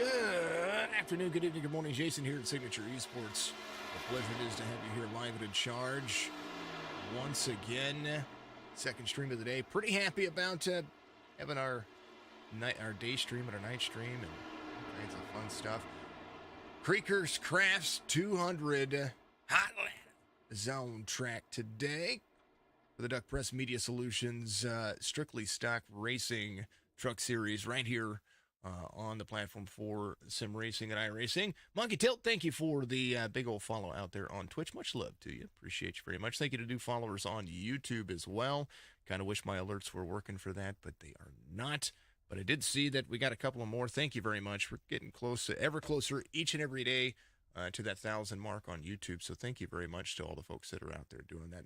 Good afternoon, good evening, good morning. Jason here at Signature Esports. A pleasure it is to have you here live and in charge once again. Second stream of the day. Pretty happy about having our day stream and our night stream and all kinds of fun stuff. Creeker'S Crafts 200 HOTLANTA zone track today for the Duck Press Media Solutions Strictly Stock Racing Truck Series right here on the platform for simracing and iRacing. Monkey Tilt, thank you for the big old follow out there on Twitch. Much love to you. Appreciate you very much. Thank you to new followers on YouTube as well. Kind of wish my alerts were working for that, but they are not. But I did see that we got a couple of more. Thank you very much. We're getting close, ever closer each and every day to that 1,000 mark on YouTube. So thank you very much to all the folks that are out there doing that.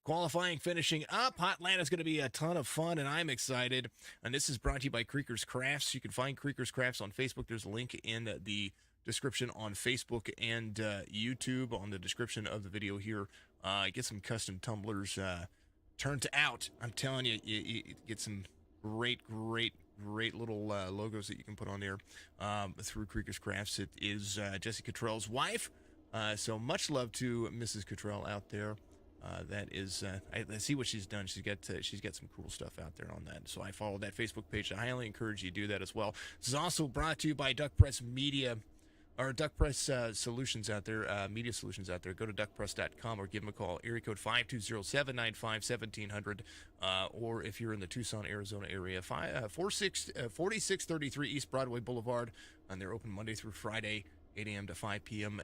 Qualifying finishing up. HOTLANTA is going to be a ton of fun, and I'm excited. And this is brought to you by Creeker'S Crafts. You can find Creeker'S Crafts on Facebook. There's a link in the description on Facebook and YouTube on the description of the video here. Get some custom tumblers turned out. I'm telling you, you get some great little logos that you can put on there through Creeker'S Crafts. It is Jesse Cottrell's wife, so much love to Mrs. Cottrell out there. That is, I see what she's done. She's got some cool stuff out there on that. So I follow that Facebook page. I highly encourage you to do that as well. This is also brought to you by Duck Press Media, or Duck Press Solutions out there, Media Solutions out there. Go to duckpress.com or give them a call. Area code 520-795-1700. Or if you're in the Tucson, Arizona area, 4633 East Broadway Boulevard. And they're open Monday through Friday, 8 a.m. to 5 p.m.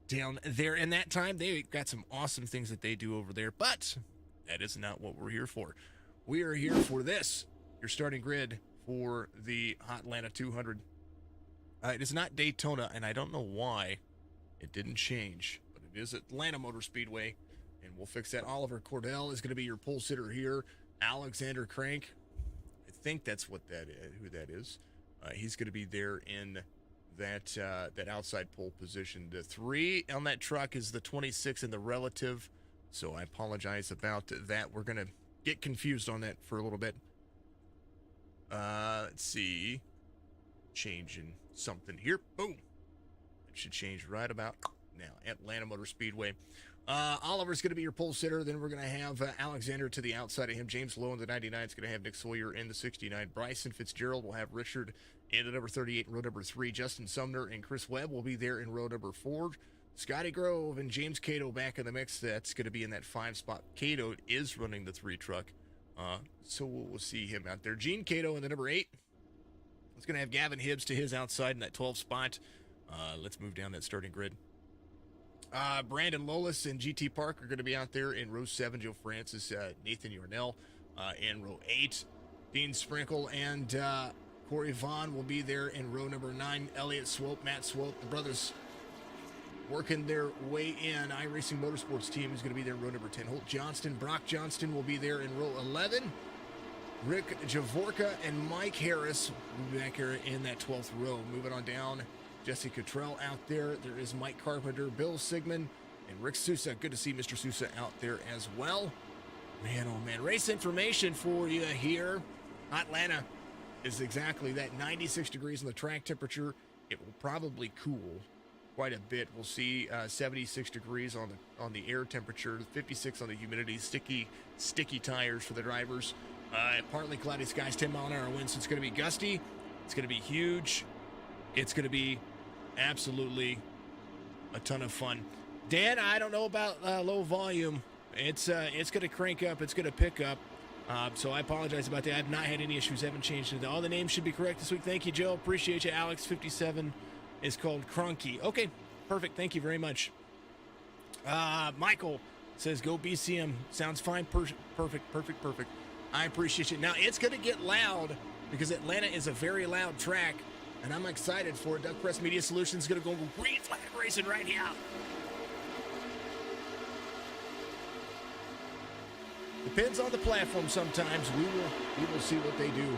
down there. In that time, they got some awesome things that they do over there. But that is not what we're here for. We are here for this, your starting grid for the HOTLANTA 200. It is not Daytona, and I don't know why it didn't change, but it is Atlanta Motor Speedway, and we'll fix that. Oliver Cordell is going to be your pole sitter here. Alexander Crank, I think that's what that is, who that is. He's going to be there in that outside pole position. The 3 on that truck is the 26 in the relative, so I apologize about that. We're going to get confused on that for a little bit. Let's see. Changing something here. Boom. It should change right about now. Atlanta Motor Speedway. Oliver's going to be your pole sitter. Then we're going to have Alexander to the outside of him. James Lowe in the 99 is going to have Nick Sawyer in the 69. Bryson Fitzgerald will have Richard in the number 38 in row number 3. Justin Sumner and Chris Webb will be there in row number 4. Scotty Grove and James Cato back in the mix. That's going to be in that 5 spot. Cato is running the 3 truck. So we'll see him out there. Gene Cato in the number 8. It's going to have Gavin Hibbs to his outside in that 12 spot. Let's move down that starting grid. Brandon Lolis and GT Park are going to be out there in row 7. Joe Francis, Nathan Yarnell in row 8. Dean Sprinkle and Corey Vaughn will be there in row number 9. Elliott Swope, Matt Swope, the brothers working their way in. iRacing Motorsports team is going to be there in row number 10. Holt Johnston, Brock Johnston will be there in row 11. Rick Javorka and Mike Harris will be back here in that 12th row. Moving on down, Jesse Cottrell out there. There is Mike Carpenter, Bill Sigmund, and Rick Sousa. Good to see Mr. Sousa out there as well. Man, oh man. Race information for you here. HOTLANTA is exactly that. 96 degrees on the track temperature. It will probably cool quite a bit. We'll see 76 degrees on the air temperature, 56 on the humidity, sticky tires for the drivers. Partly cloudy skies, 10-mile-an-hour winds. So it's going to be gusty. It's going to be huge. It's going to be absolutely a ton of fun. Dan, I don't know about low volume. It's going to crank up. It's going to pick up. So I apologize about that. I've not had any issues. Haven't changed it. All the names should be correct this week. Thank you, Joe. Appreciate you. Alex 57 is called Cronky. Okay, perfect. Thank you very much. Michael says go BCM. Sounds fine. Perfect. I appreciate you. Now, it's going to get loud because Atlanta is a very loud track, and I'm excited for it. Duck Press Media Solutions is going to go green flag racing right here. Depends on the platform sometimes. We will see what they do.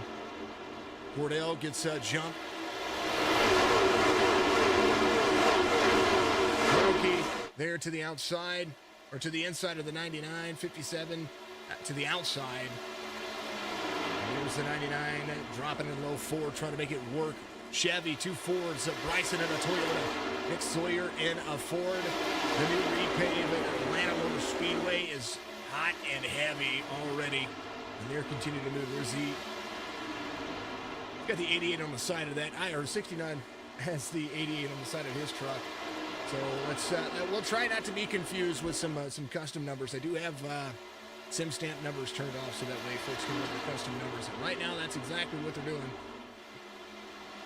Cordell gets a jump. Cherokee there to the outside, or to the inside of the 99, 57 to the outside. There's the 99, dropping in low 4, trying to make it work Chevy, 2 Fords, Bryson in a Toyota, Nick Sawyer in a Ford. The new repave at Atlanta Motor Speedway is hot and heavy already, and they're continuing to move. There's got the 88 on the side of that. Or 69 has the 88 on the side of his truck. So let's we'll try not to be confused with some custom numbers. I do have sim stamp numbers turned off so that way folks can look at custom numbers. And right now, that's exactly what they're doing.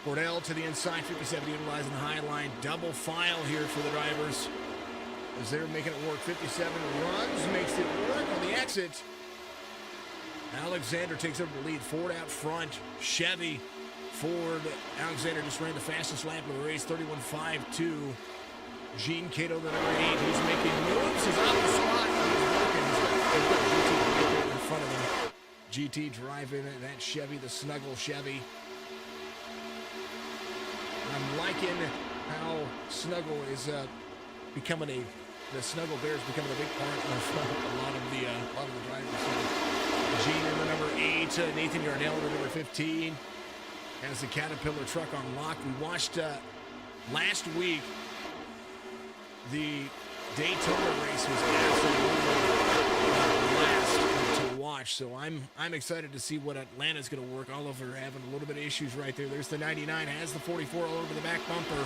Cordell to the inside, 57 utilizing the high line. Double file here for the drivers as they're making it work. 57 runs, makes it work on the exit. Alexander takes over the lead. Ford out front. Chevy, Ford. Alexander just ran the fastest lap of the race, 31.52. Gene Cato, the number 8. He's making moves. He's on the spot. He's working. He's got GT right in front of him. GT driving that Chevy, the Snuggle Chevy. I'm liking how Snuggle is becoming the Snuggle Bear is becoming a big part of a lot of the drivers. Gene in the number 8, Nathan Yarnell in the number 15, has the Caterpillar truck on lock. We watched last week. The Daytona race was absolutely last to watch, so I'm excited to see what Atlanta's going to work. Oliver having a little bit of issues right there. There's the 99, has the 44 all over the back bumper,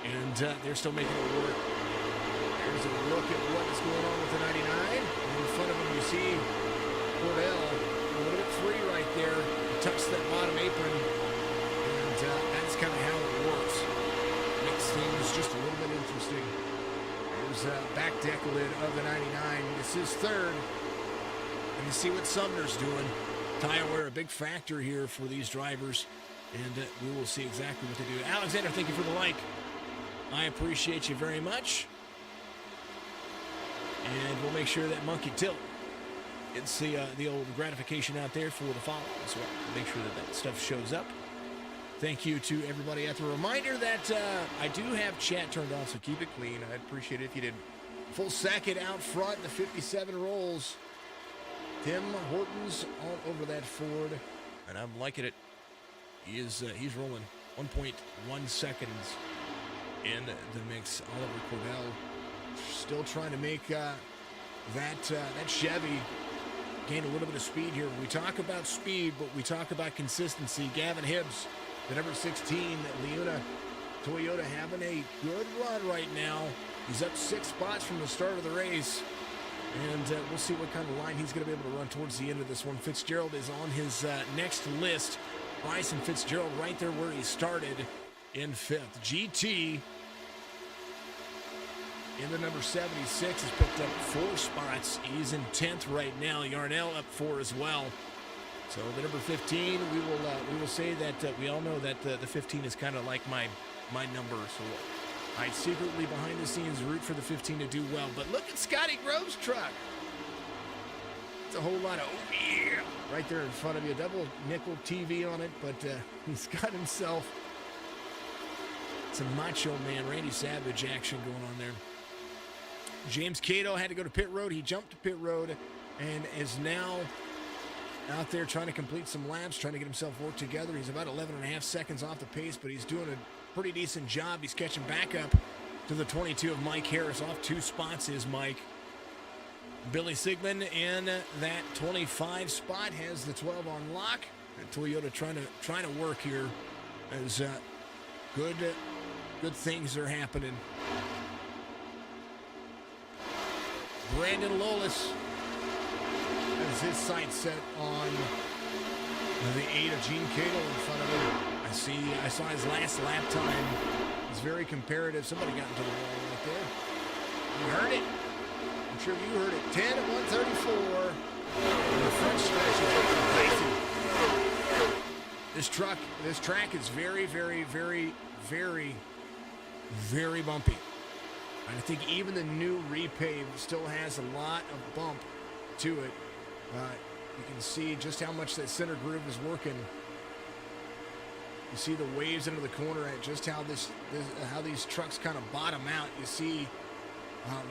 and they're still making it work. There's a look at what is going on with the 99. And in front of him, you see Cordell a little bit free right there. He touched that bottom apron, and that's kind of how it works. Makes things just a little bit interesting. There's back deck lid of the 99. This is third. And you see what Sumner's doing. Tire wear, a big factor here for these drivers. And we will see exactly what they do. Alexander, thank you for the like. I appreciate you very much. And we'll make sure that Monkey Tilt gets the old gratification out there for the follow as well. Make sure that that stuff shows up. Thank you to everybody out there. Reminder that I do have chat turned on, so keep it clean. I'd appreciate it if you did. Full second out front, the 57 rolls. Tim Hortons all over that Ford, and I'm liking it. He's rolling 1.1 seconds in the mix. Oliver Cordell still trying to make that Chevy gain a little bit of speed here. We talk about speed, but we talk about consistency. Gavin Hibbs, the number 16, Leona Toyota, having a good run right now. He's up 6 spots from the start of the race. And we'll see what kind of line he's going to be able to run towards the end of this one. Fitzgerald is on his next list. Bryson Fitzgerald right there where he started in 5th. GT in the number 76 has picked up 4 spots. He's in 10th right now. Yarnell up 4 as well. So the number 15, we will say that we all know that the 15 is kind of like my number. So I secretly behind the scenes root for the 15 to do well. But look at Scotty Grove's truck. It's a whole lot of oh yeah right there in front of you. Double nickel TV on it, but he's got himself some Macho Man Randy Savage action going on there. James Cato had to go to pit road. He jumped to pit road and is now out there trying to complete some laps, trying to get himself worked together. He's about 11.5 seconds off the pace, but he's doing a pretty decent job. He's catching back up to the 22 of Mike Harris. Off 2 spots is Mike. Billy Sigmund in that 25 spot has the 12 on lock. And Toyota trying to work here as good things are happening. Brandon Lolis has his sights set on the 8 of Gene Cato in front of him. I saw his last lap time. It's very comparative. Somebody got into the wall right there. You heard it. I'm sure you heard it. 10 at 134. In the front stretch. This track is very, very, very, very, very bumpy. I think even the new repave still has a lot of bump to it. You can see just how much that center groove is working. You see the waves into the corner and just how how these trucks kind of bottom out. You see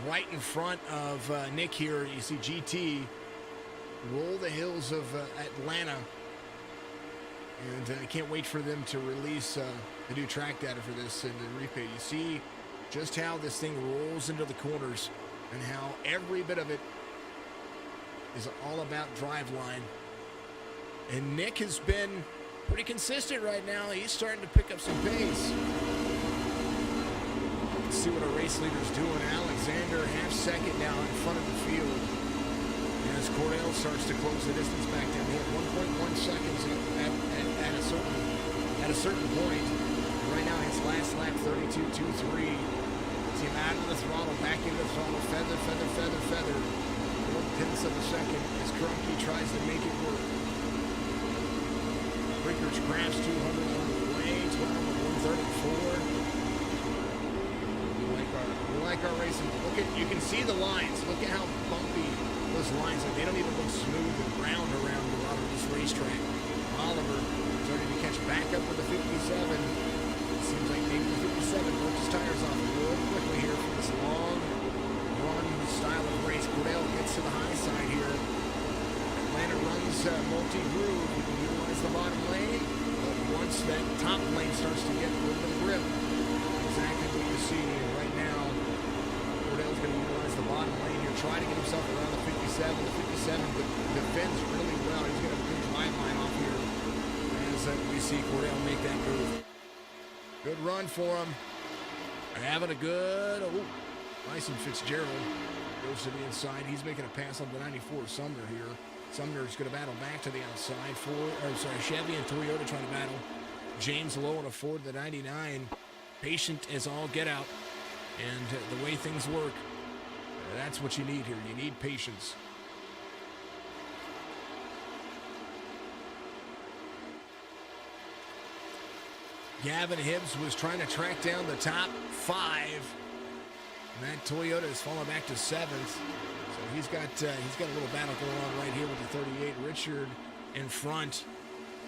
right in front of Nick here, you see GT roll the hills of Atlanta. And I can't wait for them to release the new track data for this in the replay. You see just how this thing rolls into the corners and how every bit of it is all about driveline. And Nick has been pretty consistent right now. He's starting to pick up some pace. Let's see what our race leader's doing. Alexander, half second now in front of the field. As Cordell starts to close the distance back down here, 1.1 seconds at a certain point. And right now his last lap, 32.23. See him out of the throttle, back into the throttle, feather, feather, feather, feather. 1/10 of a second as Krunke tries to make it work. Creeker'S grabs 200 on the way, 12.134. We like our racing. Look at, you can see the lines. Look at how bumpy those lines are. They don't even look smooth and round around a lot of this racetrack. Oliver starting to catch back up with the 57. Seems like maybe the 57 broke his tires off real quickly here for this long run style of race. Cordell gets to the high side here. Atlanta runs multi-groove. We can utilize the bottom lane, but once that top lane starts to get a little bit of grip, exactly what you see right now. Cordell's going to utilize the bottom lane here, try to get himself around the 57. The 57 defends really well. He's going to have a good drive line off here as we see Cordell make that move. Good run for him. They're having a good, Bryson Fitzgerald goes to the inside. He's making a pass on the 94 Sumner here. Sumner's going to battle back to the outside. Chevy and Toyota trying to battle. James Lowe on a Ford, the 99. Patient as all get out. And the way things work, that's what you need here. You need patience. Gavin Hibbs was trying to track down the top 5. And that Toyota has fallen back to 7th. So he's got a little battle going on right here with the 38. Richard in front.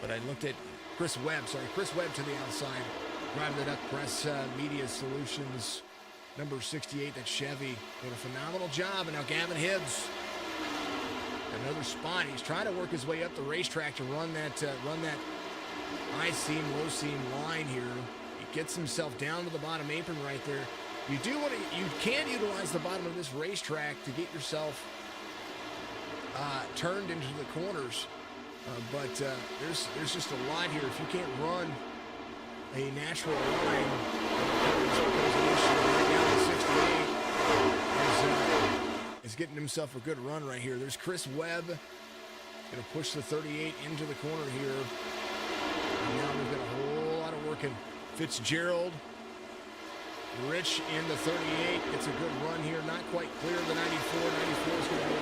But I looked at Chris Webb to the outside. Driving it up, Press Media Solutions, number 68, that's Chevy. Did a phenomenal job. And now Gavin Hibbs, another spot. He's trying to work his way up the racetrack to run that high seam, low seam line here. He gets himself down to the bottom apron right there. You can utilize the bottom of this racetrack to get yourself turned into the corners, but there's just a lot here. If you can't run a natural line, right now the 68 is getting himself a good run right here. There's Chris Webb going to push the 38 into the corner here. And now we've got a whole lot of working. Fitzgerald, Rich in the 38, gets a good run here. Not quite clear of the 94. 94 is going to be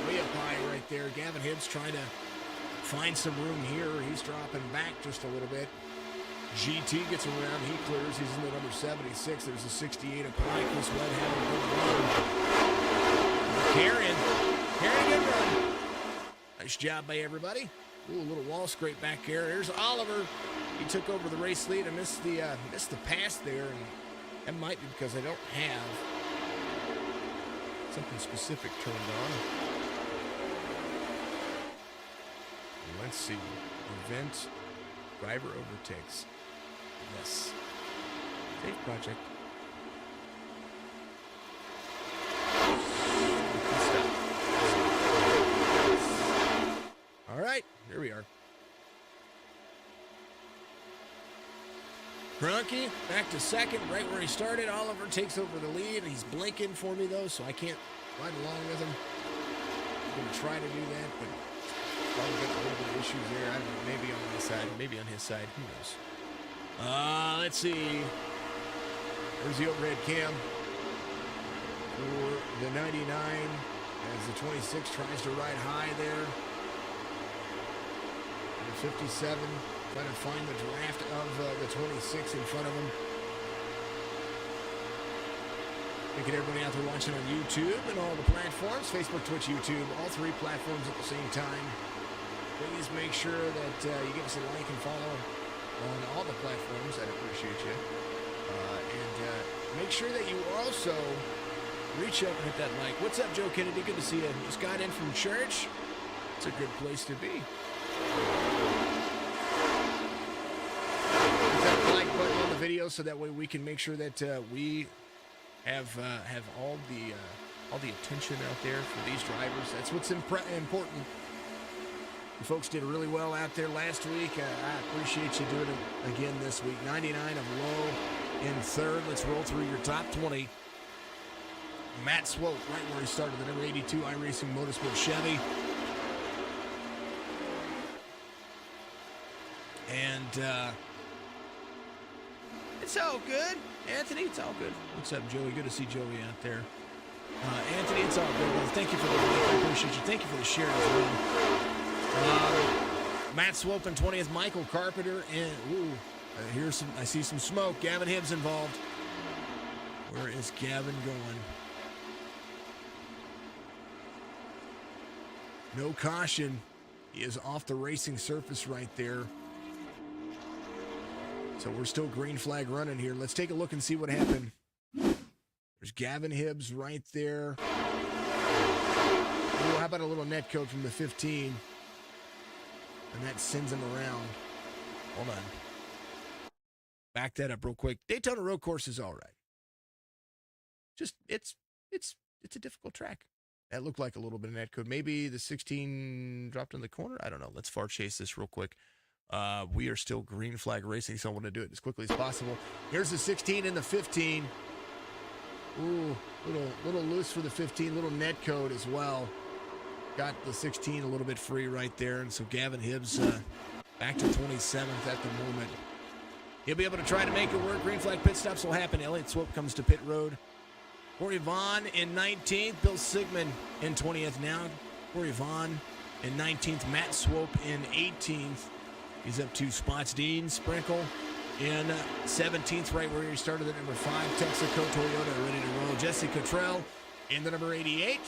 way up high right there. Gavin Hibbs trying to find some room here. He's dropping back just a little bit. GT gets around. He clears. He's in the number 76. There's a 68 up high. Chris Webb having a good run. Carrying good run. Nice job by everybody. Ooh, a little wall scrape back here. There's Oliver. He took over the race lead and missed the pass there. And that might be because I don't have something specific turned on. Let's see. Event driver overtakes. Yes. Safe project. All right, here we are. Krunke back to second, right where he started. Oliver takes over the lead. He's blinking for me, though, so I can't ride along with him. I'm going to try to do that, but probably got a little bit of issues there. I don't know, maybe on my side, maybe on his side. Who knows? Let's see. There's the overhead cam for the 99 as the 26 tries to ride high there. And the 57 trying to find the draft of the 26 in front of him. Thank you to everybody out there watching on YouTube and all the platforms, Facebook, Twitch, YouTube, all 3 platforms at the same time. Please make sure that you give us a like and follow on all the platforms. I'd appreciate you. And make sure that you also reach up and hit that like. What's up, Joe Kennedy? Good to see you. Just got in from church. It's a good place to be. video so that way we can make sure that we have all the attention out there for these drivers. That's what's important. You folks did really well out there last week. I appreciate you doing it again this week. 99 of low in third. Let's roll through your top 20. Matt Swope, right where he started, the number 82 iRacing Motorsport Chevy. And it's all good. Anthony, it's all good. What's up, Joey? Good to see Joey out there. Anthony, it's all good. Well, thank you for the like. I appreciate you. Thank you for the share as well. Matt Swope in 20th. Michael Carpenter. And, I see some smoke. Gavin Hibbs involved. Where is Gavin going? No caution. He is off the racing surface right there. So we're still green flag running here. Let's take a look and see what happened. There's Gavin Hibbs right there. Oh, how about a little net code from the 15? And that sends him around. Hold on. Back that up real quick. Daytona Road Course is all right. Just, it's a difficult track. That looked like a little bit of net code. Maybe the 16 dropped in the corner. I don't know. Let's far chase this real quick. We are still green flag racing, so I want to do it as quickly as possible. Here's the 16 and the 15. Ooh, little loose for the 15. Little net code as well. Got the 16 a little bit free right there, and so Gavin Hibbs back to 27th at the moment. He'll be able to try to make it work. Green flag pit stops will happen. Elliott Swope comes to pit road. Corey Vaughn in 19th. Bill Sigmund in 20th now. Corey Vaughn in 19th. Matt Swope in 18th. He's up 2 spots. Dean Sprinkle in 17th, right where he started at number 5. Texaco Toyota ready to roll. Jesse Cottrell in the number 88.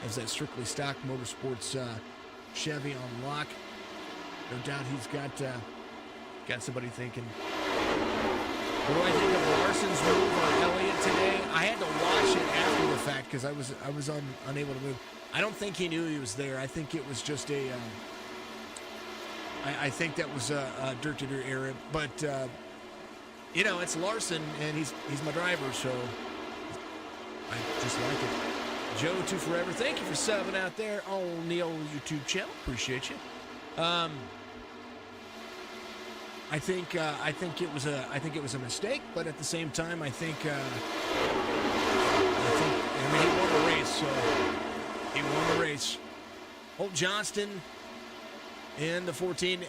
As that strictly stock motorsports Chevy on lock. No doubt he's got somebody thinking, what do I think of Larson's move on Elliott today? I had to watch it after the fact because I was unable to move. I don't think he knew he was there. I think it was just a I think that was a dirt-to-dirt error. But it's Larson, and he's my driver, so I just like it. Joe 2 Forever, thank you for subbing out there on the old YouTube channel. Appreciate you. I think it was a mistake, but at the same time, I think he won the race, so he won the race. Holt Johnston in the 14.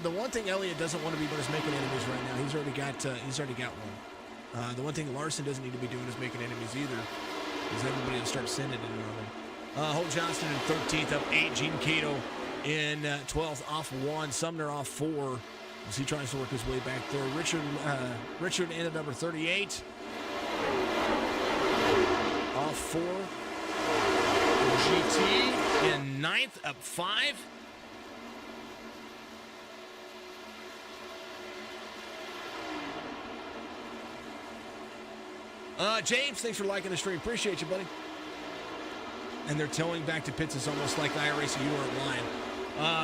The one thing Elliott doesn't want to be doing is making enemies right now. He's already got one. The one thing Larson doesn't need to be doing is making enemies either, because everybody will start sending it on him. Holt Johnston in 13th, up 8. Gene Cato in 12th, off 1. Sumner off 4. As he tries to work his way back there. Richard in at number 38. Off 4. GT in 9th, up 5. James, thanks for liking the stream. Appreciate you, buddy. And they're towing back to pits. It's almost like iRacing. You weren't lying.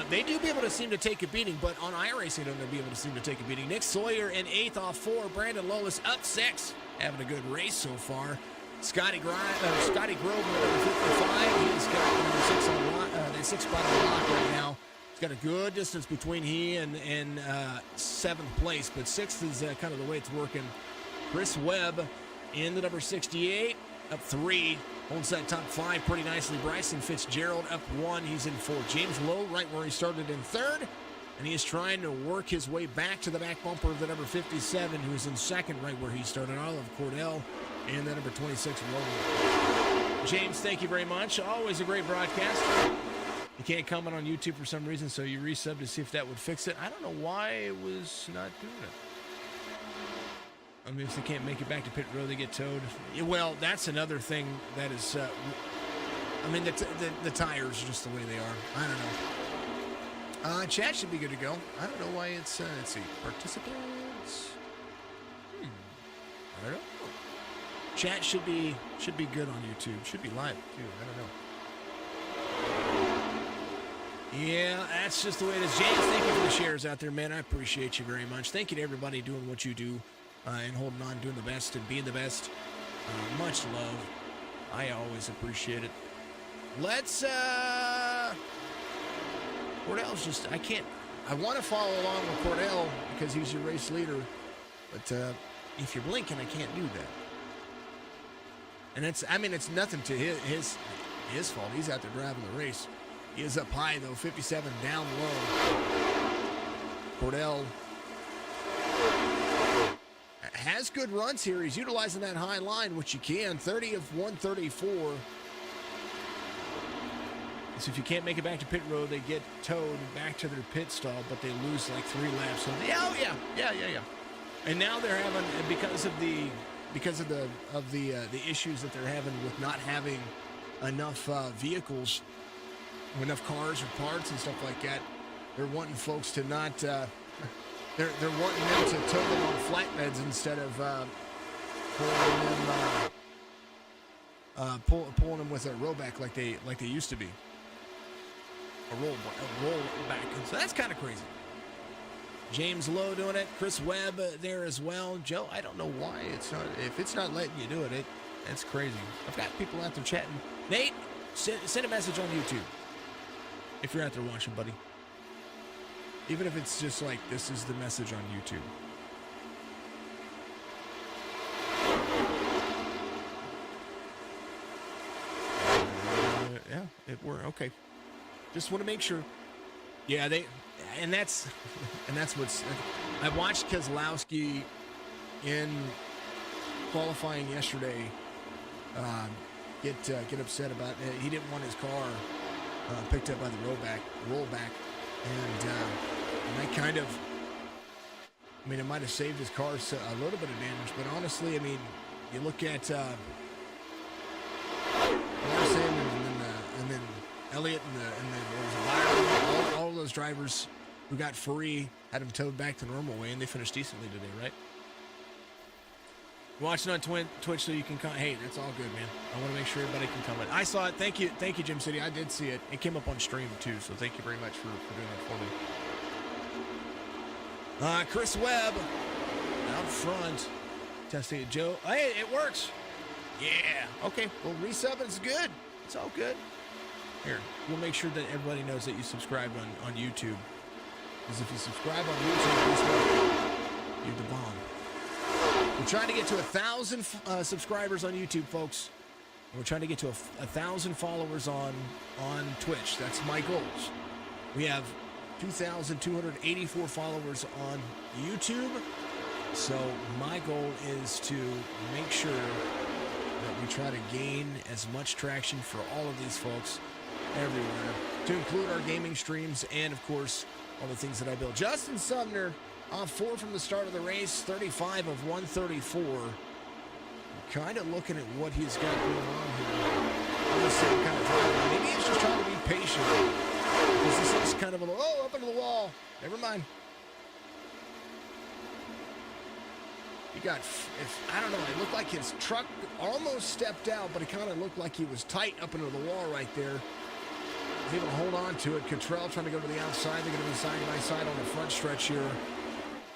They do be able to seem to take a beating, but on iRacing, they'll be able to seem to take a beating. Nick Sawyer in 8th off 4. Brandon Lolis up 6. Having a good race so far. Scotty Grove number 55. He's got number 6 on lock, that 6 spot on lock right now. He's got a good distance between he and 7th place, but 6th is kind of the way it's working. Chris Webb in the number 68, up 3. Holds that top 5 pretty nicely. Bryson Fitzgerald up 1. He's in 4th. James Lowe right where he started in 3rd. And he is trying to work his way back to the back bumper of the number 57, who's in 2nd right where he started. Olive Cordell and the number 26, Lowe. James, thank you very much. Always a great broadcast. You can't comment on YouTube for some reason, so you resubbed to see if that would fix it. I don't know why it was not doing it. I mean, if they can't make it back to pit road, they get towed. Well, that's another thing that is, the tires are just the way they are. I don't know. Chat should be good to go. I don't know why it's, let's see, participants. I don't know. Chat should be good on YouTube. Should be live, too. I don't know. Yeah, that's just the way it is. James, thank you for the shares out there, man. I appreciate you very much. Thank you to everybody doing what you do and holding on, doing the best and being the best. Much love. I always appreciate it. Let's, Cordell's just, I want to follow along with Cordell because he's your race leader, but if you're blinking, I can't do that. And it's nothing to his fault. He's out there driving the race. He is up high, though, 57 down low. Cordell has good runs here. He's utilizing that high line, which you can. 30 of 134. So if you can't make it back to pit road, they get towed back to their pit stall, but they lose like 3 laps. Yeah. And now they're having, because of the issues that they're having with not having enough vehicles, enough cars or parts and stuff like that, they're wanting folks to not. They're wanting them to tow them on flatbeds instead of pulling them with a rollback like they used to be. A rollback. So that's kind of crazy. James Lowe doing it. Chris Webb there as well. Joe, I don't know why if it's not letting you do it, it's crazy. I've got people out there chatting. Nate, send a message on YouTube if you're out there watching, buddy. Even if it's just like, this is the message on YouTube. Yeah, it worked. Okay. Just want to make sure. Yeah, and that's what's. I watched Keselowski in qualifying yesterday get upset about it. He didn't want his car picked up by the rollback, and I kind of. I mean, it might have saved his car a little bit of damage, but honestly, I mean, you look at Larson and then Elliott and then all of those drivers who got free had them towed back the normal way, and they finished decently today, right? Watching on Twitch so you can come. Hey, that's all good, man. I want to make sure everybody can comment. I saw it. Thank you, Jim City. I did see it. It came up on stream too, so thank you very much for doing that for me. Chris Webb out front. Testing it, Joe. Hey, it works. Yeah. Okay. Well, resubbing is good. It's all good. Here, we'll make sure that everybody knows that you subscribed on YouTube. Because if you subscribe on YouTube, you're the bomb. We're trying to get to 1,000 subscribers on YouTube, folks. And we're trying to get to 1,000 followers on Twitch. That's my goals. We have 2,284 followers on YouTube. So my goal is to make sure that we try to gain as much traction for all of these folks everywhere, to include our gaming streams and, of course, all the things that I build. Justin Sumner off 4 from the start of the race, 35 of 134. Kind of looking at what he's got going on here. I'm the same kind of driver. Maybe he's just trying to be patient. Because this is kind of up into the wall. Never mind. He got, I don't know, it looked like his truck almost stepped out, but it kind of looked like he was tight up into the wall right there. He's able to hold on to it. Cottrell trying to go to the outside. They're going to be side by side on the front stretch here.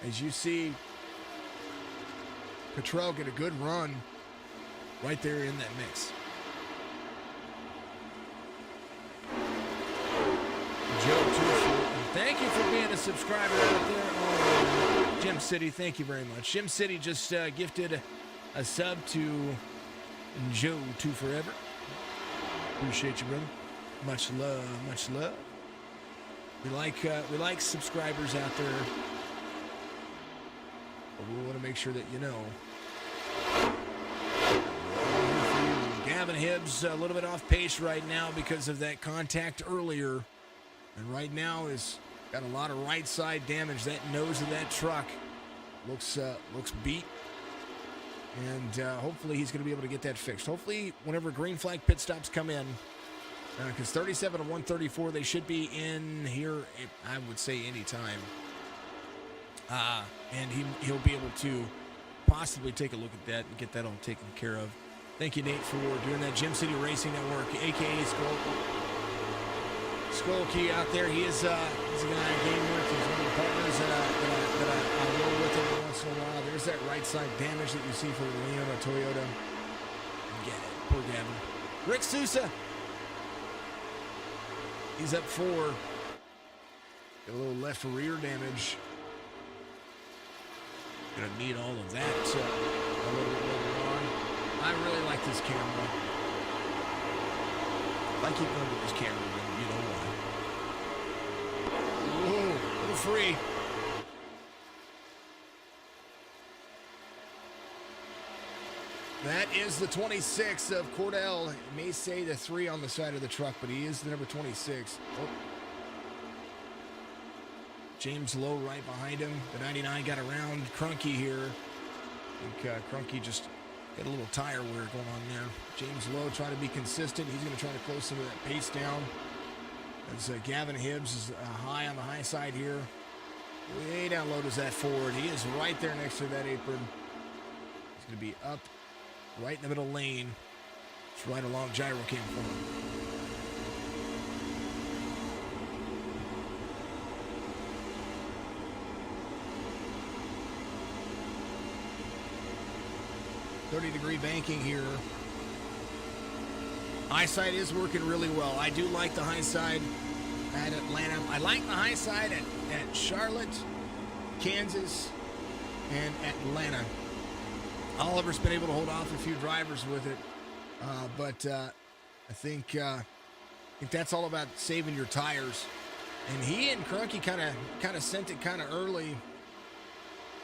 As you see, Cottrell get a good run right there in that mix. Joe, thank you for being a subscriber out there on Jim City. Thank you very much. Jim City just gifted a sub to Joe 2 Forever. Appreciate you, brother. Much love, much love. We like subscribers out there. But we want to make sure that you know. Gavin Hibbs a little bit off pace right now because of that contact earlier. And right now is got a lot of right side damage. That nose of that truck looks beat. And hopefully he's going to be able to get that fixed. Hopefully whenever green flag pit stops come in, because 37 of 134, they should be in here, I would say, anytime. And he'll be able to possibly take a look at that and get that all taken care of. Thank you, Nate, for doing that. Gym City Racing Network, a.k.a. Skolke out there. He's a guy I game with. He's one of the partners that I roll with every once in a while. There's that right side damage that you see for the Leona Toyota. Get it. Poor Gavin. Rick Sousa. He's up 4. Got a little left rear damage. Gonna need all of that a little bit later on. I really like this camera. If I keep going with this camera, then you know why. Whoa, a little free. That is the 26 of Cordell. It may say the 3 on the side of the truck, but he is the number 26. Oh. James Lowe right behind him. The 99 got around Crunky here. I think Crunky just got a little tire wear going on there. James Lowe trying to be consistent. He's going to try to close some of that pace down. As Gavin Hibbs is high on the high side here. Way down low does that Ford. He is right there next to that apron. He's going to be up right in the middle lane. It's right along gyro cam for him. .30-degree banking here. High side is working really well. I do like the high side at Atlanta. I like the high side at Charlotte, Kansas, and Atlanta. Oliver's been able to hold off a few drivers with it, but I think that's all about saving your tires. And he and Crunky kind of sent it kind of early.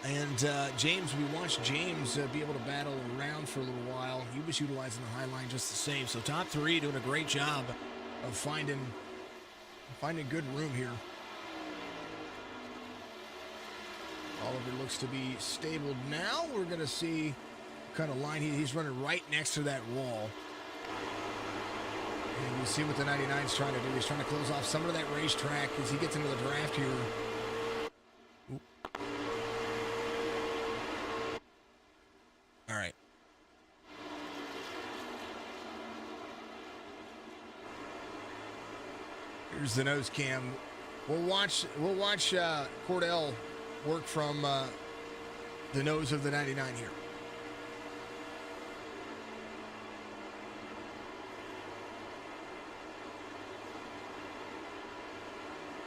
And James, we watched James be able to battle around for a little while. He was utilizing the high line just the same. So top 3 doing a great job of finding good room here. Oliver looks to be stable now. We're going to see what kind of line he's running right next to that wall. And you see what the 99's trying to do. He's trying to close off some of that racetrack as he gets into the draft here. Oop. All right. Here's the nose cam. We'll watch Cordell work from the nose of the 99 here.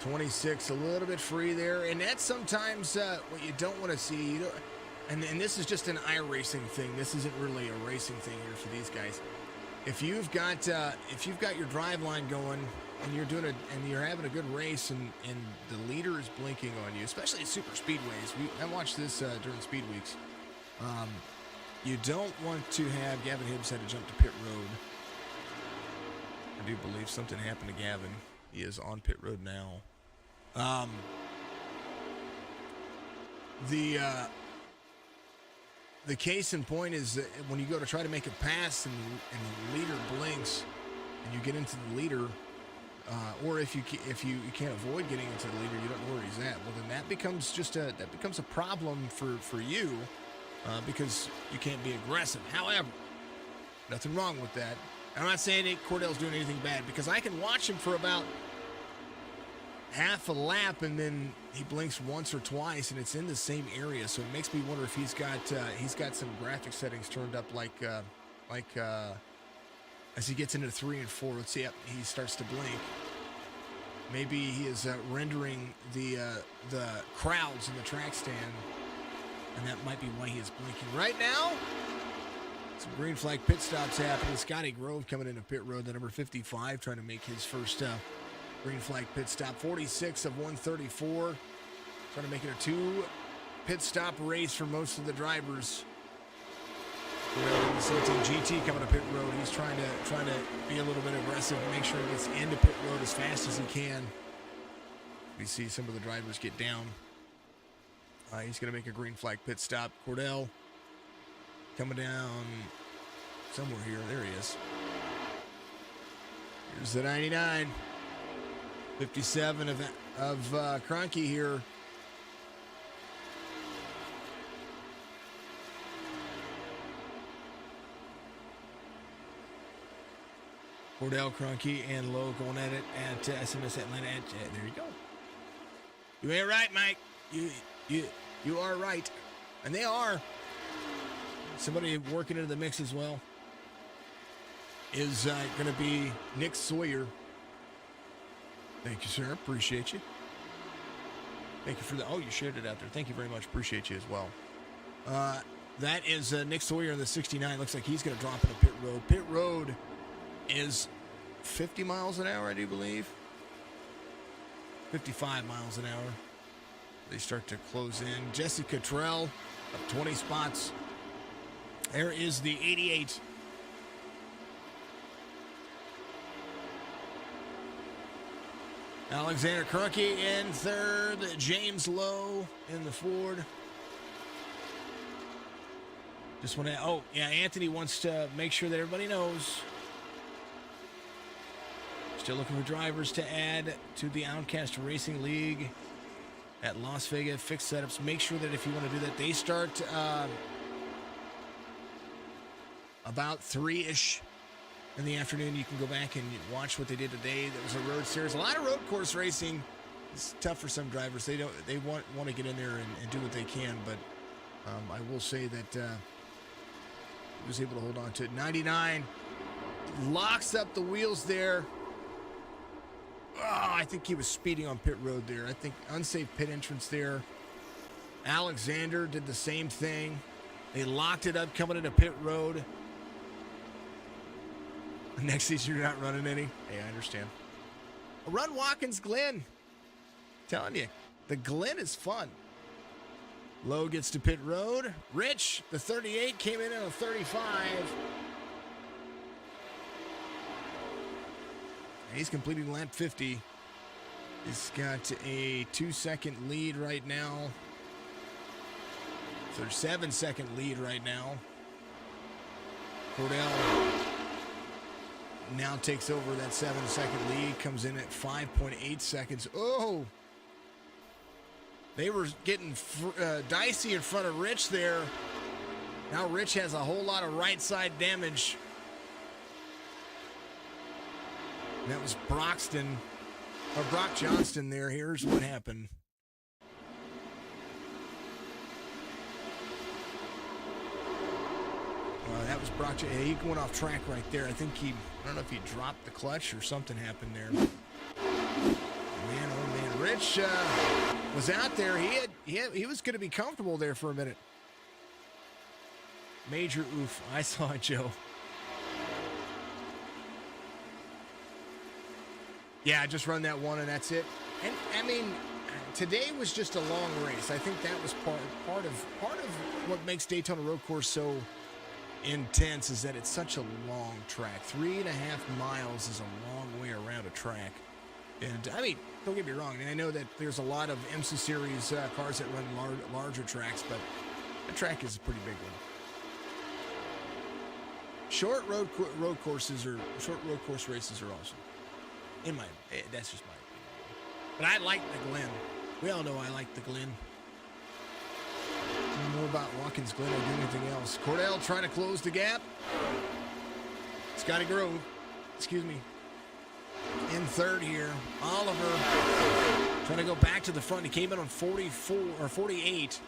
.26, a little bit free there, and that's sometimes what you don't want to see. You don't, and this is just an iRacing thing. This isn't really a racing thing here for these guys. If you've got your drive line going and you're doing and you're having a good race and the leader is blinking on you, especially at super speedways. I watched this during speed weeks. You don't want to have Gavin Hibbs had to jump to pit road. I do believe something happened to Gavin. He is on pit road now. The case in point is that when you go to try to make a pass and the leader blinks and you get into the leader, or if you can't avoid getting into the leader, you don't know where he's at. Well, then that becomes a problem for you because you can't be aggressive. However, nothing wrong with that. I'm not saying Cordell's doing anything bad because I can watch him for about half a lap and then he blinks once or twice and it's in the same area, so it makes me wonder if he's got some graphic settings turned up like as he gets into 3 and 4. Let's see, yep, he starts to blink. Maybe he is rendering the crowds in the track stand, and that might be why he is blinking right now. Some green flag pit stops happening. Scotty Grove coming into pit road, the number 55, trying to make his first green flag pit stop. 46 of 134. Trying to make it a 2 pit stop race for most of the drivers. The same team GT coming to pit road. He's trying to be a little bit aggressive, make sure he gets into pit road as fast as he can. We see some of the drivers get down. He's going to make a green flag pit stop. Cordell coming down somewhere here. There he is. Here's the 99. 57 of Cronky here. Cordell, Cronky, and Lowe going at it at SMS Atlanta. There you go. You ain't right, Mike. You are right. And they are. Somebody working into the mix as well is going to be Nick Sawyer. Thank you, sir. Appreciate you. Thank you for the... Oh, you shared it out there. Thank you very much. Appreciate you as well. That is Nick Sawyer in the 69. Looks like he's going to drop into pit road. Pit road is 50 miles an hour, I do believe. 55 miles an hour. They start to close in. Jesse Cottrell up 20 spots. There is the 88. Alexander Krunke in third. James Lowe in the Ford. Just want to... Oh, yeah, Anthony wants to make sure that everybody knows. Still looking for drivers to add to the Outcast Racing League at Las Vegas. Fixed setups. Make sure that if you want to do that, they start about 3-ish in the afternoon. You can go back and watch what they did today. That was a road series. A lot of road course racing. It's tough for some drivers. They want to get in there and do what they can. But I will say that he was able to hold on to it. 99 locks up the wheels there. Oh, I think he was speeding on pit road there. I think unsafe pit entrance there. Alexander did the same thing. They locked it up coming into pit road. Next season, you're not running any. Hey, I understand. Run Watkins Glen. Telling you, the Glen is fun. Lowe gets to pit road. Rich, the 38, came in a 35. He's completing lap 50. He's got a 2-second lead right now. So 7-second lead right now. Cordell now takes over that 7-second lead. Comes in at 5.8 seconds. Oh! They were getting dicey in front of Rich there. Now Rich has a whole lot of right side damage. And that was Brock Johnston there. Here's what happened. That was Brock. He went off track right there. I think I don't know if he dropped the clutch or something happened there. Man, oh man, Rich was out there. He was going to be comfortable there for a minute. Major oof. I saw it, Joe. Yeah, just run that one and that's it. And I mean, today was just a long race. I think that was part of what makes Daytona Road Course so intense is that it's such a long track. 3.5 miles is a long way around a track. And I mean, don't get me wrong. I know that there's a lot of IMSA series cars that run larger tracks, but the track is a pretty big one. Short road course races are awesome. That's just my opinion. But I like the Glen. We all know I like the Glen. More about Watkins Glen or do anything else. Cordell trying to close the gap. Scotty Grove, in third here. Oliver trying to go back to the front. He came in on 48.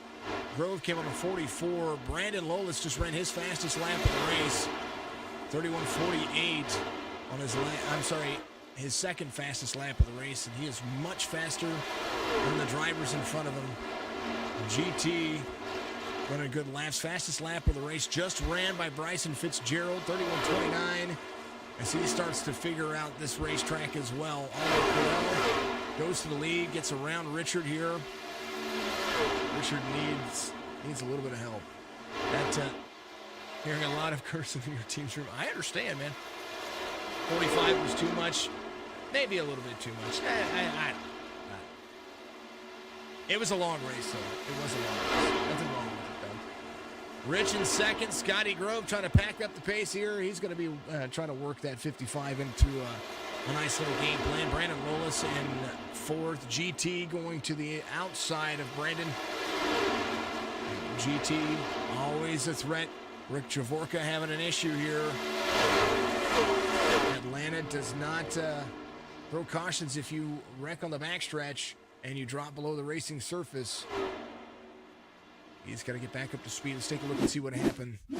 Grove came in on 44. Brandon Lolis just ran his fastest lap of the race. 31:48 on his second fastest lap of the race, and he is much faster than the drivers in front of him. GT running good laps. Fastest lap of the race just ran by Bryson Fitzgerald, 31:29. As he starts to figure out this racetrack as well. Oliver Cordell goes to the lead, gets around Richard here. Richard needs a little bit of help. Hearing a lot of cursing in your team's room. I understand, man. 45 was too much. Maybe a little bit too much. It was a long race, though. It was a long race. Nothing wrong with it, though. Rich in second. Scotty Grove trying to pack up the pace here. He's going to be trying to work that 55 into a nice little game plan. Brandon Lolis in fourth. GT going to the outside of Brandon. GT, always a threat. Rick Travorka having an issue here. Atlanta does not throw cautions if you wreck on the backstretch and you drop below the racing surface. He's got to get back up to speed. Let's take a look and see what happened. He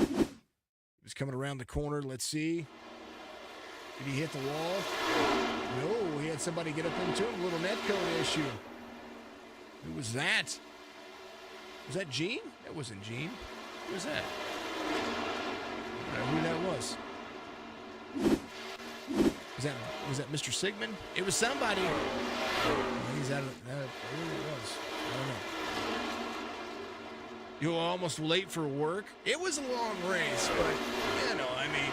was coming around the corner. Let's see. Did he hit the wall? No, he had somebody get up into him. A little net code issue. Who was that? Was that Gene? That wasn't Gene. Who was that? I don't know who that was. Was that Mr. Sigmund? It was somebody. He's out of who it was. I don't know. You were almost late for work. It was a long race, but you know, I mean,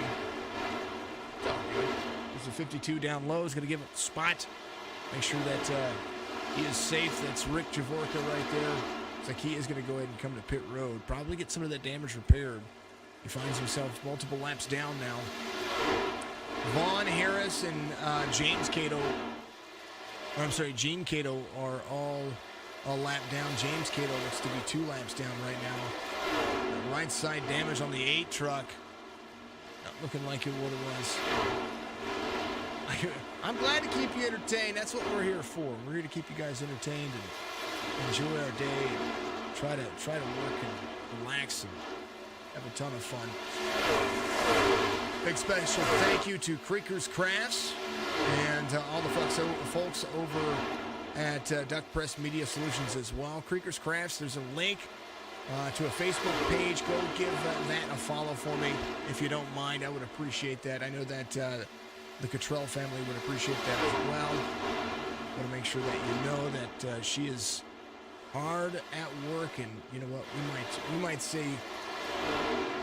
it's all good. There's a 52 down low. He's going to give it a spot. Make sure that he is safe. That's Rick Javorka right there. It's like he is going to go ahead and come to pit road. Probably get some of that damage repaired. He finds himself multiple laps down now. Vaughn Harris and James Cato, or I'm sorry, Gene Cato are all a lap down. James Cato looks to be 2 laps down right now. Right side damage on the 8 truck. Not looking like it what it was. I'm glad to keep you entertained. That's what we're here for. We're here to keep you guys entertained and enjoy our day and try to work and relax and have a ton of fun. Big special thank you to Creeker'S Crafts and all the folks over at Duck Press Media Solutions as well. Creeker'S Crafts, there's a link to a Facebook page. Go give that a follow for me if you don't mind. I would appreciate that. I know that the Cottrell family would appreciate that as well. I want to make sure that you know that she is hard at work, and you know what, we might say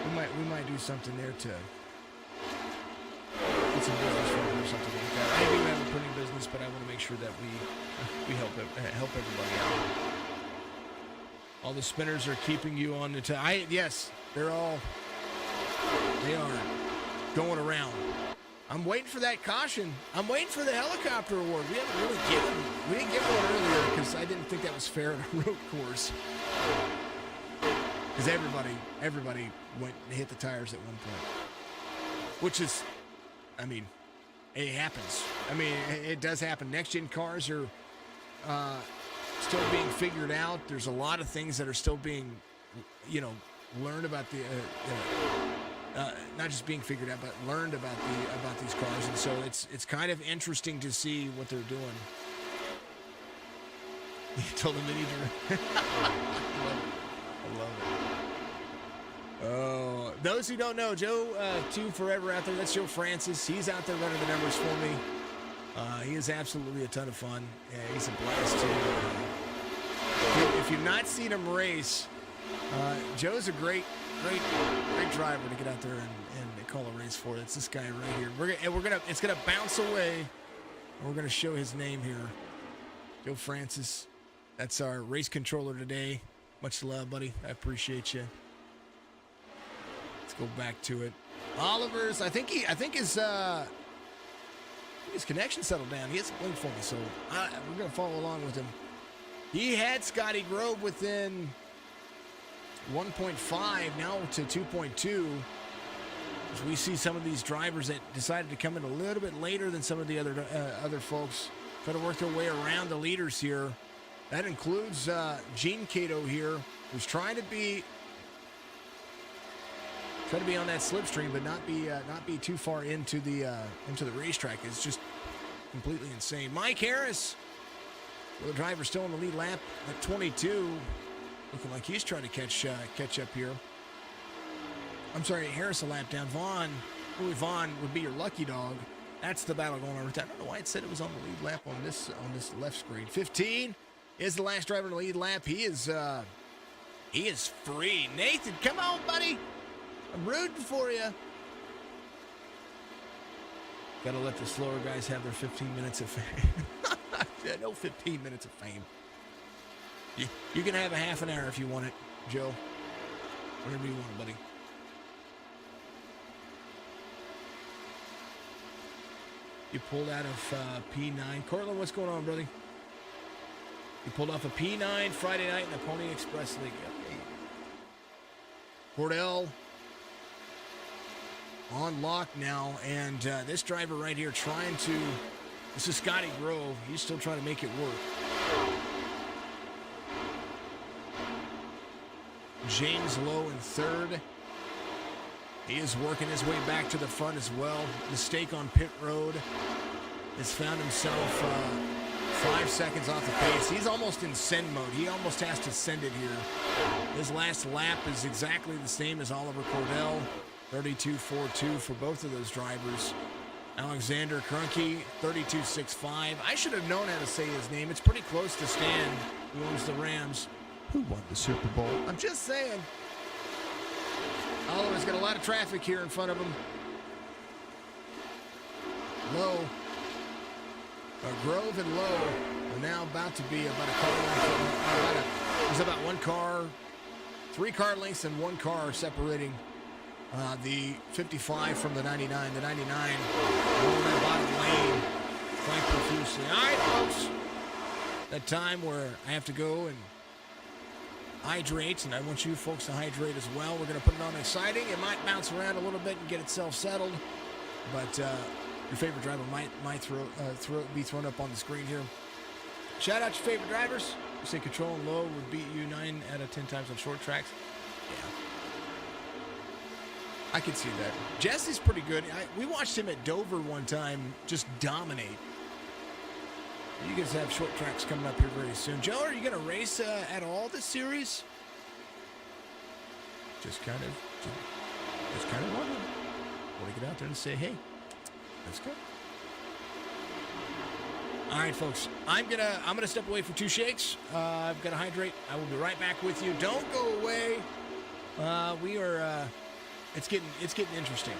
we might do something there to get some business from her or something like that. I do have a printing business, but I want to make sure that we help everybody out. All the spinners are keeping you on the yes, they are going around. I'm waiting for that caution. I'm waiting for the helicopter award. We didn't get one earlier because I didn't think that was fair in a road course. Because everybody went and hit the tires at one point. Which is, I mean, it happens. I mean, it does happen. Next-gen cars are still being figured out. There's a lot of things that are still being, learned about the, not just being figured out, but learned about these cars. And so it's kind of interesting to see what they're doing. You told them they need to. I love it. Oh, those who don't know, Joe, 2 Forever out there, that's Joe Francis. He's out there running the numbers for me. He is absolutely a ton of fun. Yeah, he's a blast too. If you've not seen him race, Joe's a great driver to get out there and call a race for. It's this guy right here. It's gonna bounce away, and we're gonna show his name here. Joe Francis. That's our race controller today. Much love, buddy. I appreciate you. Let's go back to it. Oliver's. I think his connection settled down. He hasn't blinked for me, so we're gonna follow along with him. He had Scotty Grove within 1.5 now to 2.2. As we see some of these drivers that decided to come in a little bit later than some of the other folks, try to work their way around the leaders here. That includes Gene Cato here, who's trying to be on that slipstream, but not be too far into the racetrack. It's just completely insane. Mike Harris, well, the driver still in the lead lap at 22, looking like he's trying to catch up here. I'm sorry, Harris a lap down. Vaughn would be your lucky dog. That's the battle going on right there. I don't know why it said it was on the lead lap on this left screen. 15 is the last driver in the lead lap. He is free. Nathan, come on, buddy. I'm rooting for you. Gotta let the slower guys have their 15 minutes of fame. Yeah, no 15 minutes of fame. You can have a half an hour if you want it, Joe. Whatever you want, buddy. You pulled out of P9. Cortland, what's going on, brother? You pulled off a P9 Friday night in the Pony Express League. Okay. Cordell. on lock now, and this driver right here trying to, this is Scotty Grove, he's still trying to make it work. James Lowe in third. He is working his way back to the front as well. Mistake on pit road. Has found himself 5 seconds off the pace. He's almost in send mode. He almost has to send it here. His last lap is exactly the same as Oliver Cordell. 32.42 for both of those drivers. Alexander Krunke, 32.65. I should have known how to say his name. It's pretty close to Stan, who owns the Rams. Who won the Super Bowl? I'm just saying. Oliver's got a lot of traffic here in front of him. Low. Grove and Low are now about to be about a car length. There's about one car, 3 car lengths and 1 car separating the 55 from the 99. The 99 rolling that bottom lane quite profusely. All right, folks. That time where I have to go and hydrate, and I want you folks to hydrate as well. We're going to put it on exciting. It might bounce around a little bit and get itself settled, but your favorite driver might be thrown up on the screen here. Shout out your favorite drivers. You say Control and Low would beat you 9 out of 10 times on short tracks. Yeah, I can see that. Jesse's pretty good. We watched him at Dover one time just dominate. You guys have short tracks coming up here very soon. Joe, are you going to race at all this series? Just kind of wondering. Want to get out there and say, hey, let's go. All right, folks. I'm gonna step away for 2 shakes. I've got to hydrate. I will be right back with you. Don't go away. We are. It's getting interesting.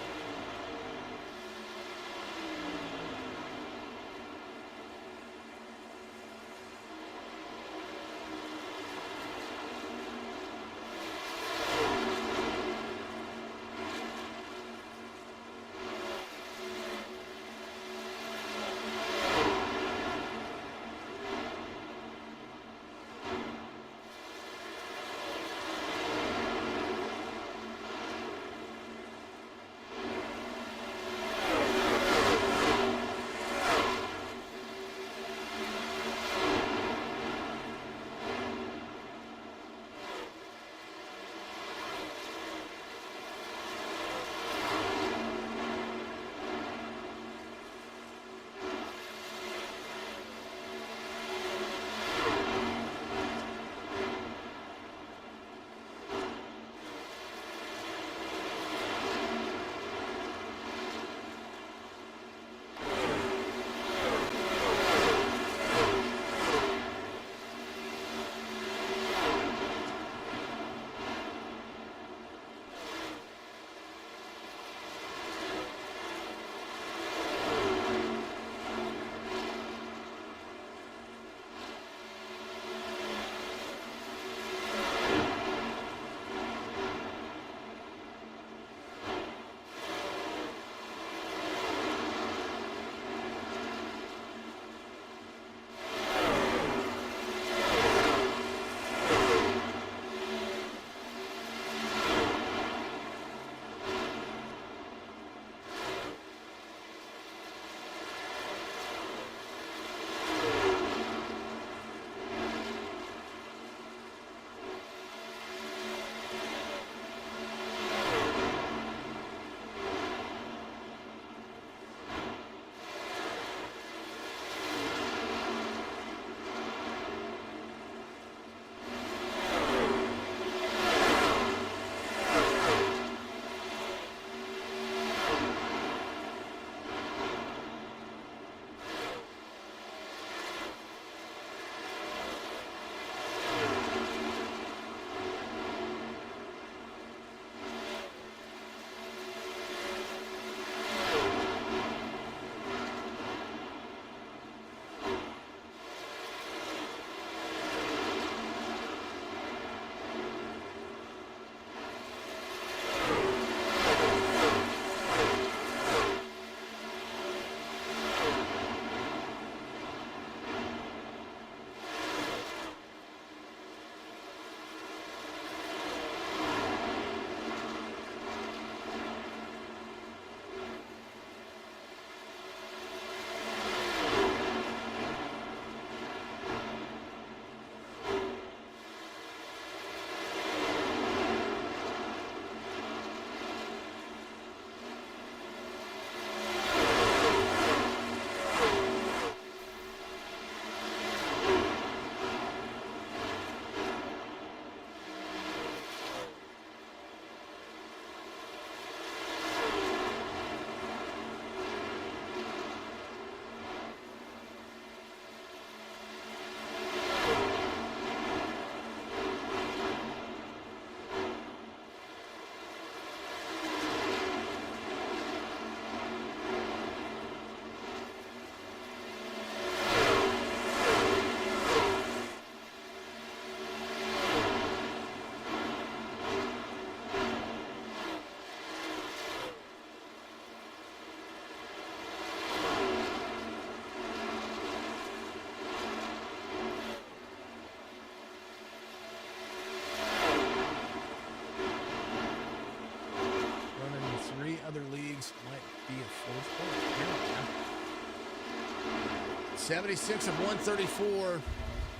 76 of 134.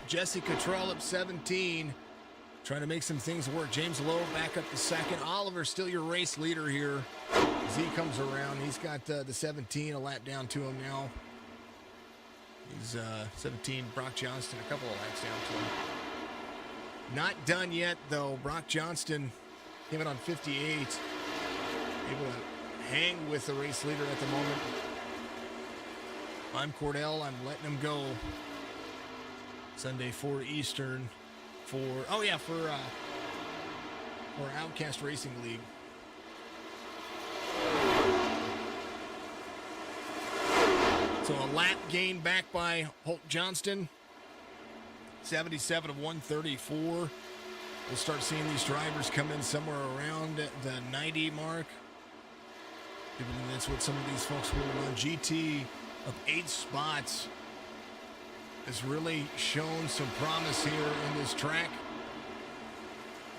Jesse Cottrell up 17. Trying to make some things work. James Lowe back up to second. Oliver still your race leader here. As he comes around, he's got the 17, a lap down to him now. He's 17, Brock Johnston, a couple of laps down to him. Not done yet, though. Brock Johnston came in on 58. Able to hang with the race leader at the moment. I'm Cordell. I'm letting him go. Sunday 4 Eastern for Outcast Racing League. So a lap gain back by Holt Johnston. 77 of 134. We'll start seeing these drivers come in somewhere around the 90 mark. That's what some of these folks will run. GT of 8 spots has really shown some promise here in this track.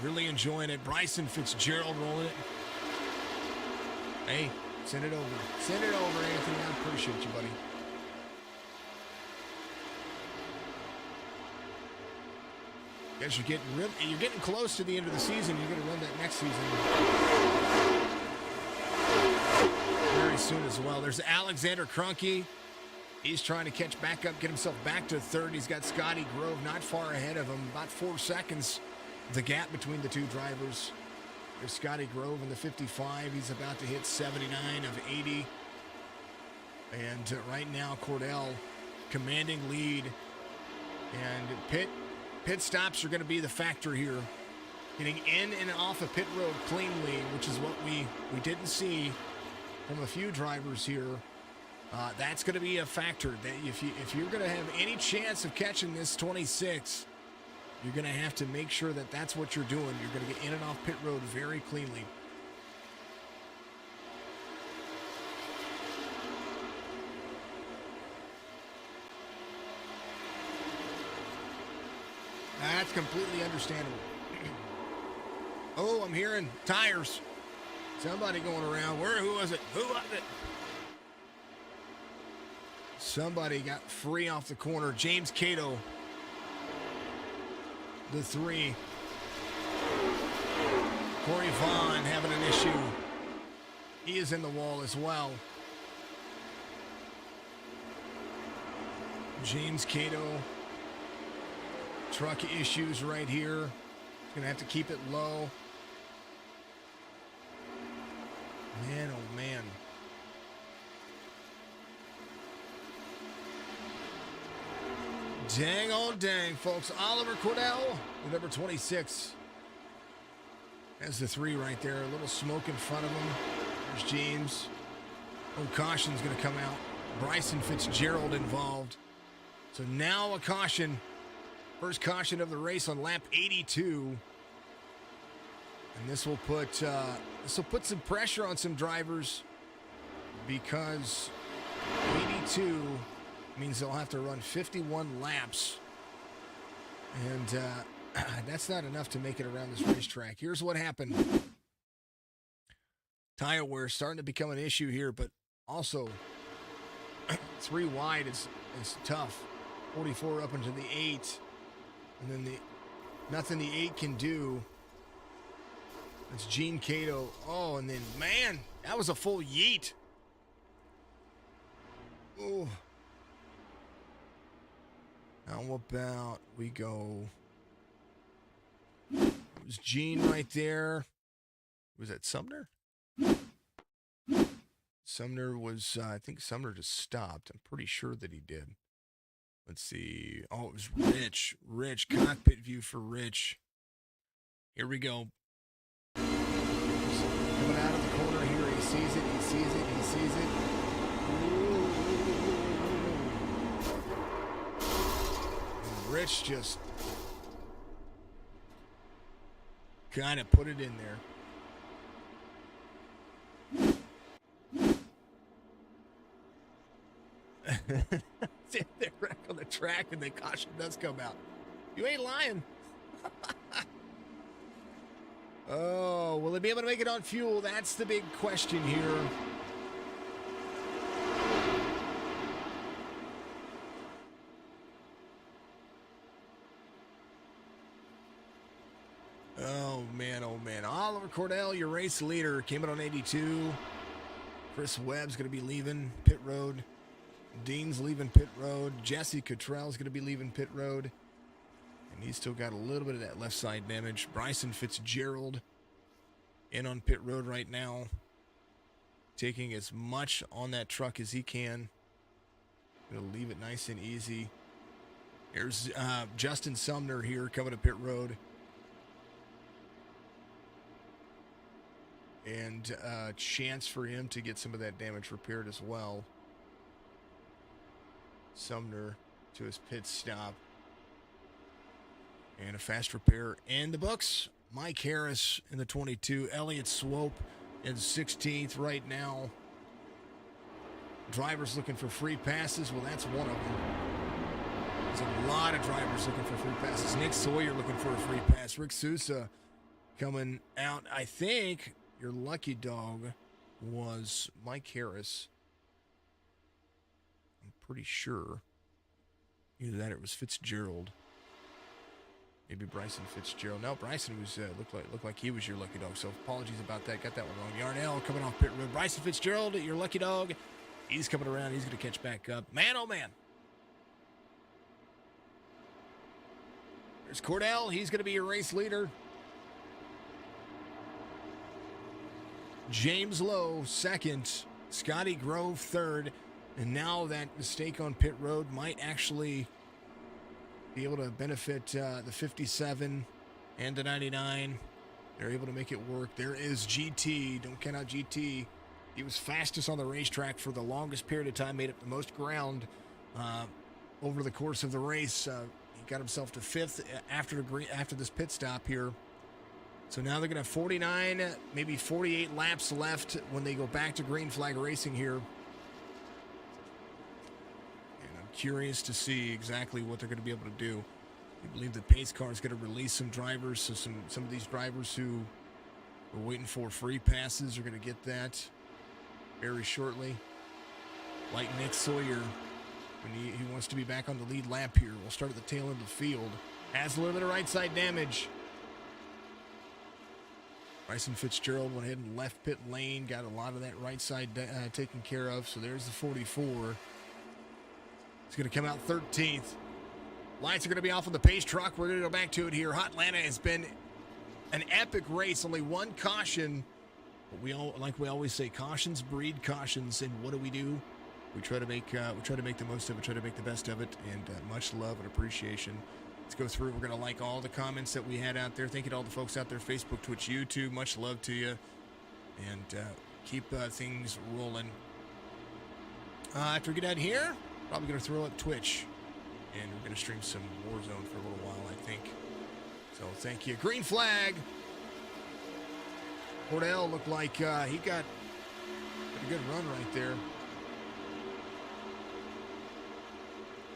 Really enjoying it. Bryson Fitzgerald rolling it. Hey, send it over. Send it over, Anthony. I appreciate you, buddy. Guys, you're getting close to the end of the season. You're going to run that next season very soon as well. There's Alexander Krunke. He's trying to catch back up, get himself back to third. He's got Scotty Grove not far ahead of him, about 4 seconds. The gap between the two drivers. There's Scotty Grove in the 55. He's about to hit 79 of 80. And right now, Cordell commanding lead. And pit stops are going to be the factor here. Getting in and off of pit road cleanly, which is what we didn't see from a few drivers here. That's going to be a factor. That if you're going to have any chance of catching this 26, you're going to have to make sure that that's what you're doing. You're going to get in and off pit road very cleanly. That's completely understandable. Oh, I'm hearing tires. Somebody going around. Who was it? Who was it? Somebody got free off the corner. James Cato, the 3. Corey Vaughn having an issue. He is in the wall as well. James Cato. Truck issues right here. He's going to have to keep it low. Man, oh man. Dang, oh dang, folks. Oliver Cordell, the number 26. That's the 3 right there. A little smoke in front of him. There's James. Oh, caution's going to come out. Bryson Fitzgerald involved. So now a caution. First caution of the race on lap 82. And this will put some pressure on some drivers because 82 means they'll have to run 51 laps. And that's not enough to make it around this racetrack. Here's what happened. Tire wear starting to become an issue here, but also 3 wide is tough. 44 up into the 8. And then nothing the 8 can do. It's Gene Cato. Oh, and then, man, that was a full yeet. Oh. How about we go? It was Gene right there. Was that Sumner? Sumner was, I think Sumner just stopped. I'm pretty sure that he did. Let's see. Oh, it was Rich. Rich. Cockpit view for Rich. Here we go. Coming out of the corner here. He sees it. He sees it. He sees it. And Rich just kind of put it in there. They're back on the track and the caution does come out. You ain't lying. Oh, will they be able to make it on fuel? That's the big question here. man, oh, man. Oliver Cordell, your race leader, came in on 82. Chris Webb's going to be leaving pit road. Dean's leaving pit road. Jesse Cottrell's going to be leaving pit road. And he's still got a little bit of that left side damage. Bryson Fitzgerald in on pit road right now, taking as much on that truck as he can. Going to leave it nice and easy. Here's Justin Sumner here coming to pit road. And a chance for him to get some of that damage repaired as well. Sumner to his pit stop. And a fast repair in the books. Mike Harris in the 22. Elliott Swope in 16th right now. Drivers looking for free passes. Well, that's one of them. There's a lot of drivers looking for free passes. Nick Sawyer looking for a free pass. Rick Sousa coming out. I think your lucky dog was Mike Harris. I'm pretty sure. Either that or it was Fitzgerald. Maybe Bryson Fitzgerald. No, Bryson was looked like he was your lucky dog. So apologies about that. Got that one wrong. Yarnell coming off pit road. Bryson Fitzgerald, your lucky dog. He's coming around. He's going to catch back up. Man, oh man. There's Cordell. He's going to be your race leader. James Lowe, second. Scotty Grove, third. And now that mistake on pit road might actually be able to benefit the 57 and the 99. They're able to make it work. There is GT. Don't count out GT. He was fastest on the racetrack for the longest period of time, made up the most ground over the course of the race. He got himself to fifth after this pit stop here. So now they're going to have 49, maybe 48 laps left when they go back to green flag racing here. And I'm curious to see exactly what they're going to be able to do. I believe the pace car is going to release some drivers. So some of these drivers who were waiting for free passes are going to get that very shortly. Like Nick Sawyer, when he wants to be back on the lead lap here. We'll start at the tail end of the field. Has a little bit of right side damage. Bryson Fitzgerald went ahead and left pit lane, got a lot of that right side taken care of. So there's the 44. He's going to come out 13th. Lights are going to be off on the pace truck. We're going to go back to it here. HOTLANTA has been an epic race. Only one caution. But we always say, cautions breed cautions. And what do? We try to make the most of it, try to make the best of it, and much love and appreciation. Let's go through. We're going to like all the comments that we had out there. Thank you to all the folks out there, Facebook, Twitch, YouTube. Much love to you. And keep things rolling. After we get out here, probably going to throw up Twitch. And we're going to stream some Warzone for a little while, I think. So thank you. Green flag. Cordell looked like he got a good run right there.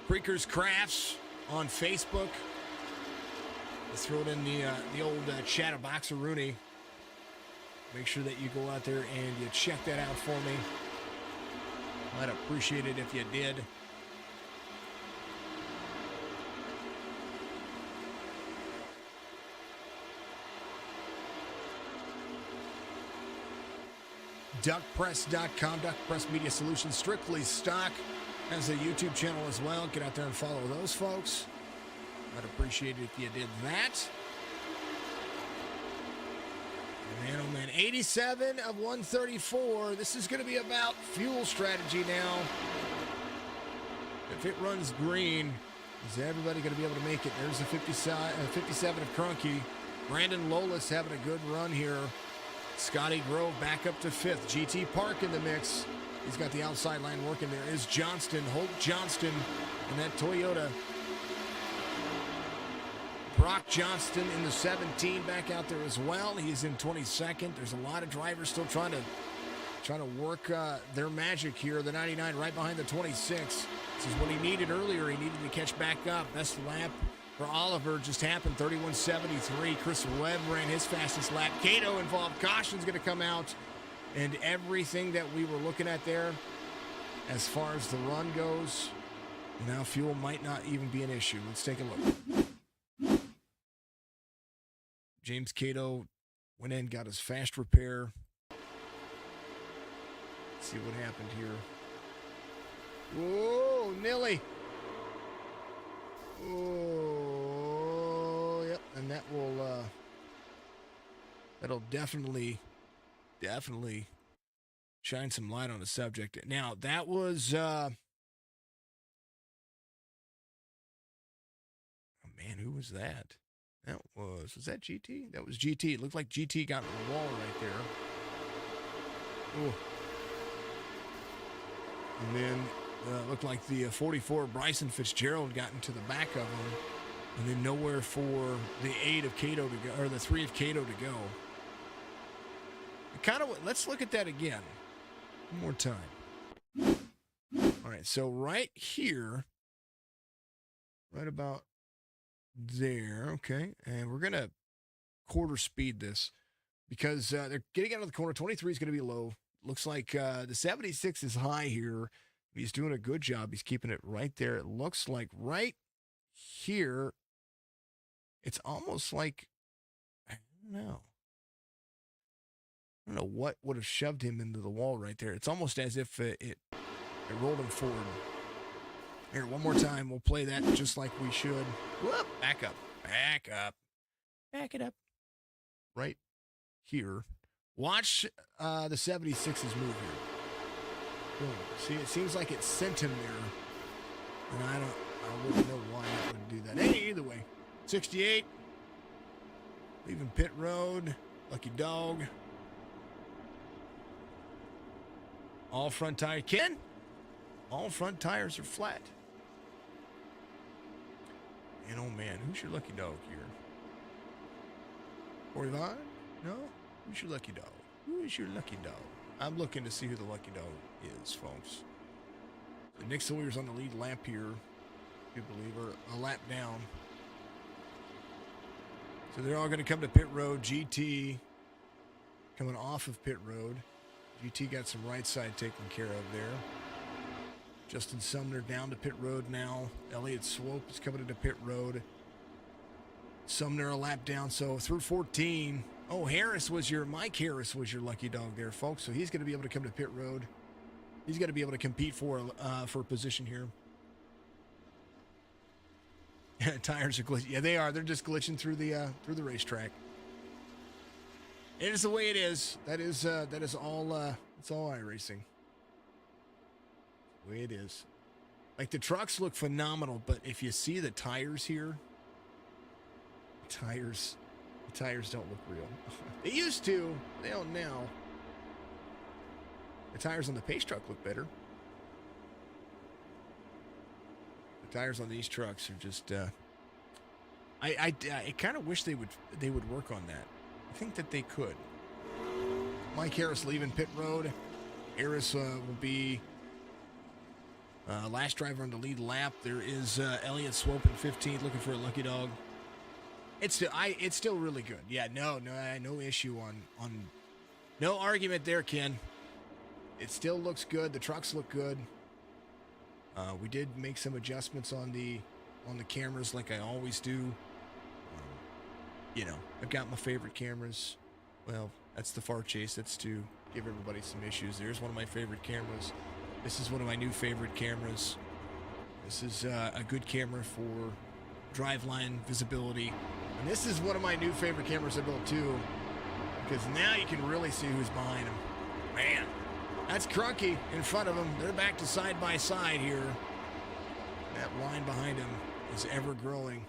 Creeker'S Crafts on Facebook. Let's throw it in the old chat of Boxer-Rooney. Make sure that you go out there and you check that out for me. I'd appreciate it if you did. DuckPress.com, DuckPress Media Solutions, strictly stock. Has a YouTube channel as well. Get out there and follow those folks. I'd appreciate it if you did that. Man, oh man, 87 of 134. This is going to be about fuel strategy now. If it runs green, is everybody going to be able to make it? There's the 57 of Crunky. Brandon Lolis having a good run here. Scotty Grove back up to fifth. GT Park in the mix. He's got the outside line working. There is Johnston, Holt Johnston, and that Toyota. Brock Johnston in the 17 back out there as well. He's in 22nd. There's a lot of drivers still trying to work their magic here. The 99 right behind the 26. This is what he needed earlier. He needed to catch back up. Best lap for Oliver just happened, 31.73. Chris Webb ran his fastest lap. Cato involved. Caution's going to come out. And everything that we were looking at there, as far as the run goes, now fuel might not even be an issue. Let's take a look. James Cato went in, got his fast repair. Let's see what happened here. Whoa, Nilly. Oh, yep, and that will, that'll definitely shine some light on the subject. Now, that was, oh man, who was that? Was that GT? That was GT. It looked like GT got in the wall right there. Oh. And then looked like the 44 Bryson Fitzgerald got into the back of him, and then nowhere for the 8 of Cato to go, or the 3 of Cato to go. Let's look at that again. One more time. All right, so right here, right about there, okay, and we're going to quarter speed this because they're getting out of the corner. 23 is going to be low. Looks like the 76 is high here. He's doing a good job. He's keeping it right there. It looks like right here, it's almost like, I don't know what would have shoved him into the wall right there. It's almost as if it rolled him forward. Here, one more time. We'll play that just like we should. Whoop, back up. Back it up. Right here. Watch the 76's move here. Boom. See, it seems like it sent him there. And I wouldn't know why it would do that. Hey, either way. 68. Leaving pit road. Lucky dog. All front tires. Ken? All front tires are flat. And oh man, who's your lucky dog here? Corey Vaughn? No? Who's your lucky dog? Who is your lucky dog? I'm looking to see who the lucky dog is, folks. So Nick Sawyer's on the lead lap here, if you believe, or a lap down. So they're all going to come to pit road. GT coming off of pit road. GT got some right side taken care of there. Justin Sumner down to pit road now. Elliott Swope is coming into pit road. Sumner a lap down, so through 14. Oh, Mike Harris was your lucky dog there, folks. So he's going to be able to come to pit road. He's going to be able to compete for a position here. Tires are glitching. Yeah, they are. They're just glitching through the racetrack. It is the way it is. That is all. It's all iRacing. The way it is. Like, the trucks look phenomenal, but if you see the tires here, the tires don't look real. They used to. They don't now. The tires on the pace truck look better. The tires on these trucks are just. I kind of wish they would work on that. I think that they could. Mike Harris leaving pit road. Harris will be last driver on the lead lap. There is Elliott Swope in 15th, looking for a lucky dog. It's still really good. Yeah, no issue on no argument there, Ken. It still looks good. The trucks look good. We did make some adjustments on the cameras, like I always do. I've got my favorite cameras. Well, that's the far chase. That's to give everybody some issues. There's one of my favorite cameras. This is one of my new favorite cameras. This is a good camera for driveline visibility. And this is one of my new favorite cameras I built too, because now you can really see who's behind him. Man, that's Crunky in front of him. They're back to side by side here. That line behind him is ever growing.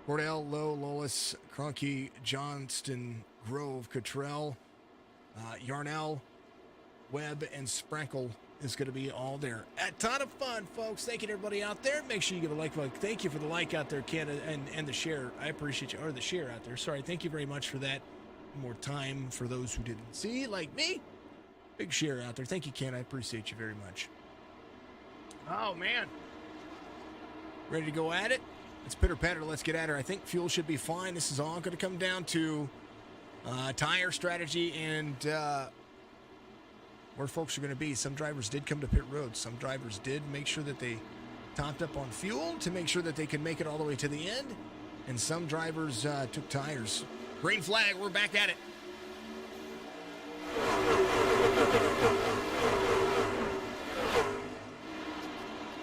Cordell, Lowe, Lolis, Crunky, Johnston, Grove, Cottrell, Yarnell, Webb, and Sprankle is going to be all there. A ton of fun, folks. Thank you to everybody out there. Make sure you give a like. Thank you for the like out there, Ken, and the share. I appreciate you. Or the share out there. Sorry. Thank you very much for that. More time for those who didn't see, like me. Big share out there. Thank you, Ken. I appreciate you very much. Oh, man. Ready to go at it? Let's pitter patter. Let's get at her. I think fuel should be fine. This is all going to come down to tire strategy and where folks are going to be. Some drivers did come to pit road. Some drivers did make sure that they topped up on fuel to make sure that they could make it all the way to the end. and some drivers took tires. Green flag, we're back at it.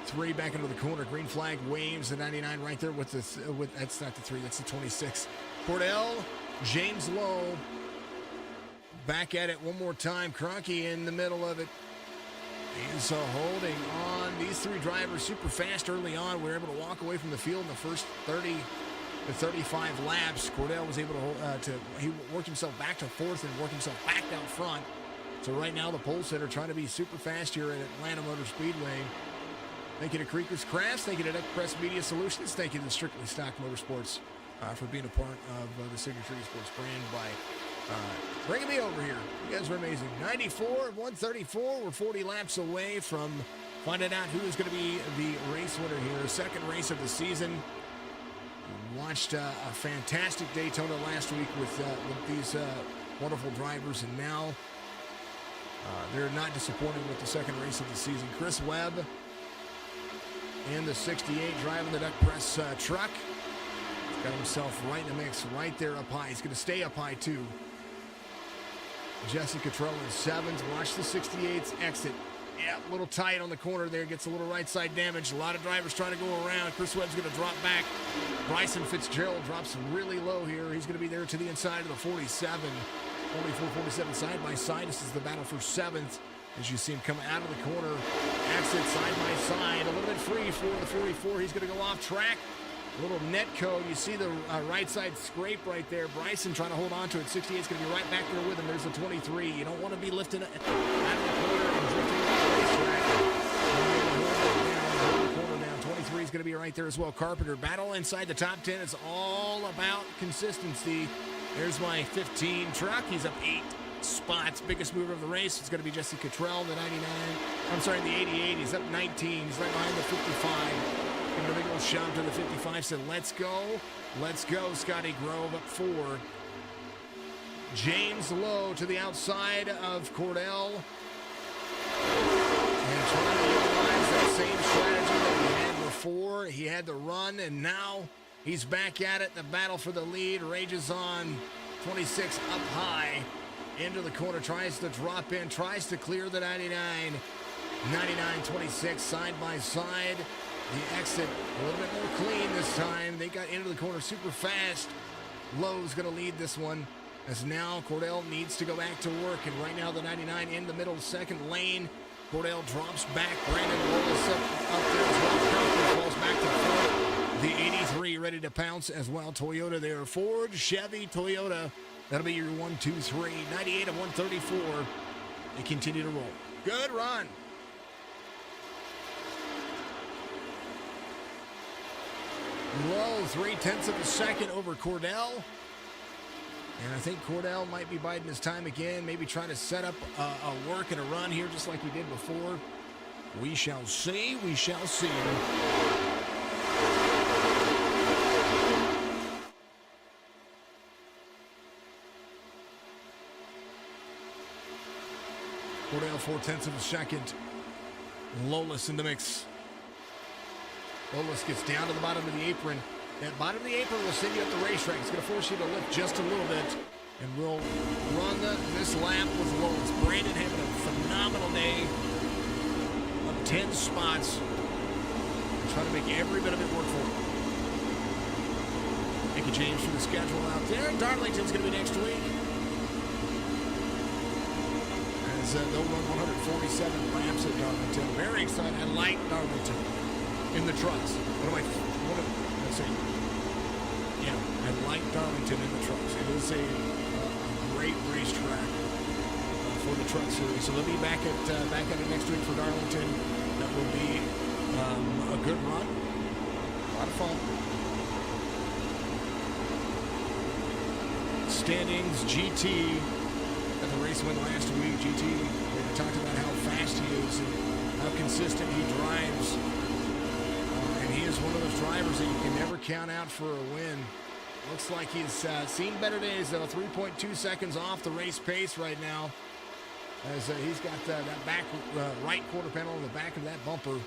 Three back into the corner. Green flag waves. The 99 right there with the that's not the 3, that's the 26. Cordell, James Lowe back at it one more time. Cronky in the middle of it. He's holding on. These three drivers super fast early on. Were able to walk away from the field in the first 30 to 35 laps. Cordell was able to he worked himself back to fourth and worked himself back out front. So right now the pole sitter trying to be super fast here at Atlanta Motor Speedway. Thank you to Creeker'S Crafts. Thank you to Press Media Solutions. Thank you to Strictly Stock Motorsports for being a part of the Signature Esports brand by bringing me over here. You guys are amazing. 94 of 134. We're 40 laps away from finding out who is going to be the race winner here. Second race of the season. Watched a fantastic Daytona last week with these wonderful drivers, and now they're not disappointing with the second race of the season. Chris Webb in the 68 driving the duck press truck. He's got himself right in the mix, right there up high. He's going to stay up high too. Jesse Cottrell in 7th. Watch the 68's exit. Yeah, a little tight on the corner there. Gets a little right side damage. A lot of drivers trying to go around. Chris Webb's going to drop back. Bryson Fitzgerald drops really low here. He's going to be there to the inside of the 47. 44, 47 side by side. This is the battle for 7th. As you see him come out of the corner, exit side by side, a little bit free for the 44. He's going to go off track. A little net code. You see the right side scrape right there. Bryson trying to hold on to it. 68 is going to be right back there with him. There's the 23. You don't want to be lifting out of the corner and drifting off the racetrack. Hold the corner down. 23 is going to be right there as well. Carpenter battle inside the top 10. It's all about consistency. There's my 15 truck. He's up 8 spots. Biggest mover of the race. It's going to be Jesse Cottrell, the 99. I'm sorry, the 88. He's up 19. He's right behind the 55. Giving a big old shove to the 55. Said, let's go. Let's go. Scotty Grove up 4. James Lowe to the outside of Cordell. And trying to utilize that same strategy that he had before. He had the run, and now he's back at it. The battle for the lead rages on. 26 up high. Into the corner, tries to drop in, tries to clear the 99. 99-26, side by side. The exit a little bit more clean this time. They got into the corner super fast. Lowe's going to lead this one, as now Cordell needs to go back to work. And right now the 99 in the middle, second lane. Cordell drops back. Brandon Wallace up there as well. Kirkland falls back to fourth. The 83 ready to pounce as well. Toyota there. Ford, Chevy, Toyota. That'll be your 1, 2, 3. 98 of 134. They continue to roll. Good run. Low, 0.3 of a second over Cordell. And I think Cordell might be biding his time again, maybe trying to set up a work and a run here just like we did before. We shall see. We shall see. Cordell, 0.4 of a second. Lolis in the mix. Lolis gets down to the bottom of the apron. That bottom of the apron will send you up the racetrack. It's going to force you to lift just a little bit. And we'll run this lap with Lolis. Brandon having a phenomenal day. Up 10 spots. Trying to make every bit of it work for him. Thank you, James, for the schedule out there. Darlington's going to be next week. They'll run 147 laps at Darlington. Very excited. I like Darlington in the trucks. Let's say, yeah, I like Darlington in the trucks. It is a great racetrack for the truck series. So they'll be back at it next week for Darlington. That will be a good run. A lot of fun. Standings, GT. At the race went last week, GT, we talked about how fast he is and how consistent he drives. And he is one of those drivers that you can never count out for a win. Looks like he's seen better days, though. 3.2 seconds off the race pace right now. As he's got that back right quarter panel on the back of that bumper.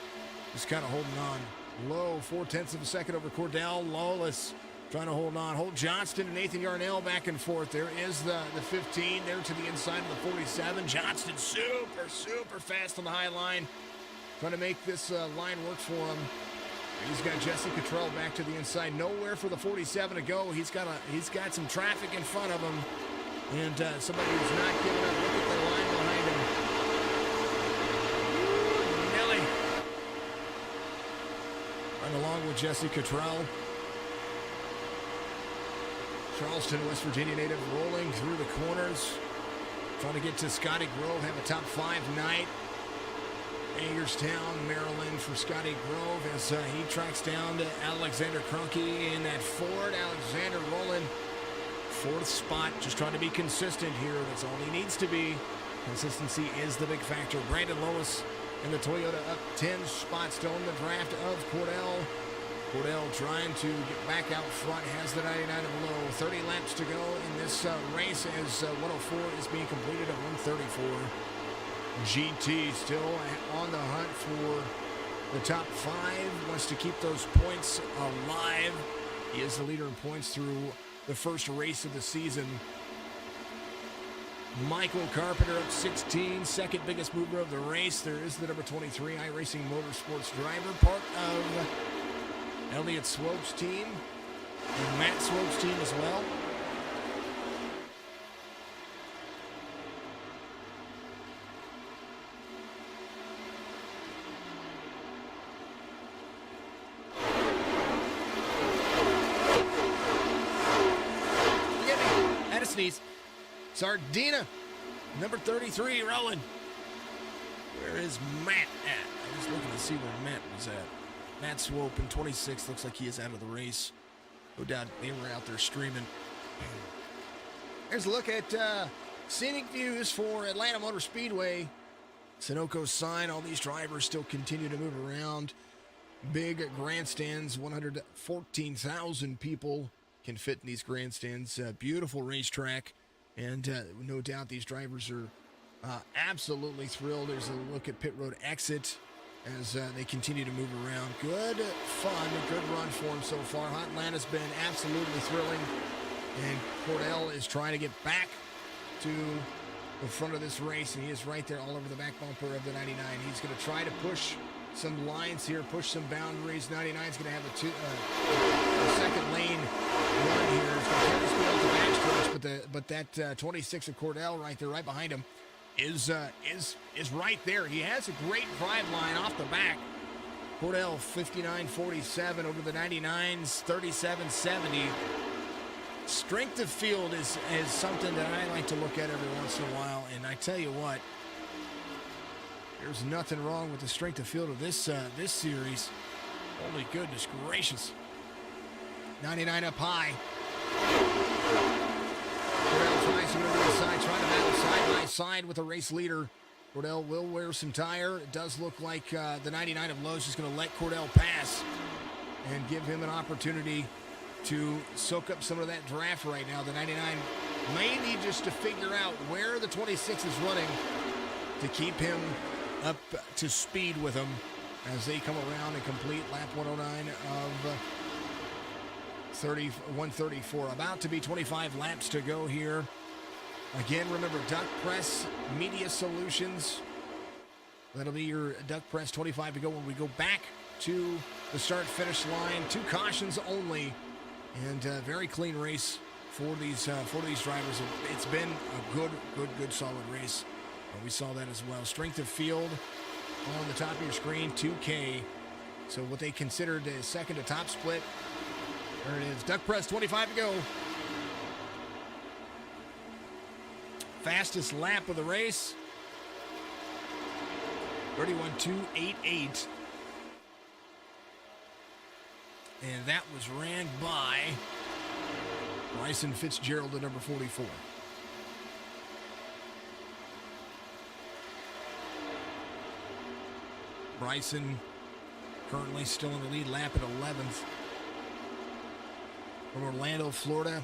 Just kind of holding on. Low, 0.4 of a second over Cordell. Lawless trying to hold on. Holt Johnston and Nathan Yarnell back and forth. There is the 15 there to the inside of the 47. Johnston super fast on the high line. Trying to make this line work for him. He's got Jesse Cottrell back to the inside. Nowhere for the 47 to go. He's got some traffic in front of him. And somebody who's not giving up. Look at the line behind him. Nelly. Right along with Jesse Cottrell. Charleston, West Virginia native, rolling through the corners. Trying to get to Scotty Grove, have a top 5 night. Hagerstown, Maryland for Scotty Grove as he tracks down to Alexander Kroenke in that Ford. Alexander rolling 4th spot, just trying to be consistent here. That's all he needs to be. Consistency is the big factor. Brandon Lois in the Toyota up 10 spots, still in the draft of Cordell. Cordell trying to get back out front, has the 99 below. 30 laps to go in this race as 104 is being completed at 134. GT still on the hunt for the top 5, wants to keep those points alive. He is the leader in points through the first race of the season. Michael Carpenter up 16, second biggest mover of the race. There is the number 23 iRacing Motorsports driver, part of Elliott Swope's team and Matt Swope's team as well. Sneeze. Sardina, number 33, rolling. Where is Matt at? I was looking to see where Matt was at. Matt Swope in 26, looks like he is out of the race. No doubt they were out there streaming. Here's a look at scenic views for Atlanta Motor Speedway. Sunoco sign, all these drivers still continue to move around. Big grandstands, 114,000 people can fit in these grandstands. Beautiful racetrack, and no doubt these drivers are absolutely thrilled. There's a look at pit road exit as they continue to move around. Good fun, good run for them so far. HOTLANTA's been absolutely thrilling, and Cordell is trying to get back to the front of this race, and he is right there all over the back bumper of the 99. He's going to try to push some lines here, push some boundaries. 99 is going to have a second lane run here. It's going to carry speed off the backstretch, but that 26 of Cordell right there, right behind him, is right there. He has a great drive line off the back. Cordell 59.47 over the 99s, 37.70. Strength of field is something that I like to look at every once in a while, and I tell you what, there's nothing wrong with the strength of field of this series. Holy goodness gracious. 99 up high. Cordell tries to go to the side, trying to battle side by side with the race leader. Cordell will wear some tire. It does look like the 99 of Lowe's is going to let Cordell pass and give him an opportunity to soak up some of that draft right now. The 99 may need just to figure out where the 26 is running to keep him up to speed with them as they come around and complete lap 109 of 134. About to be 25 laps to go here. Again, remember, Duck Press Media Solutions. That'll be your Duck Press 25 to go when we go back to the start-finish line. 2 cautions only, and very clean race for these drivers. It's been a good, solid race. We saw that as well. Strength of field on the top of your screen, 2K. So what they considered a second to top split. There it is. Duck Press, 25 to go. Fastest lap of the race. 31.288. And that was ran by Bryson Fitzgerald at number 44. Bryson currently still in the lead, lap at 11th. From Orlando, Florida.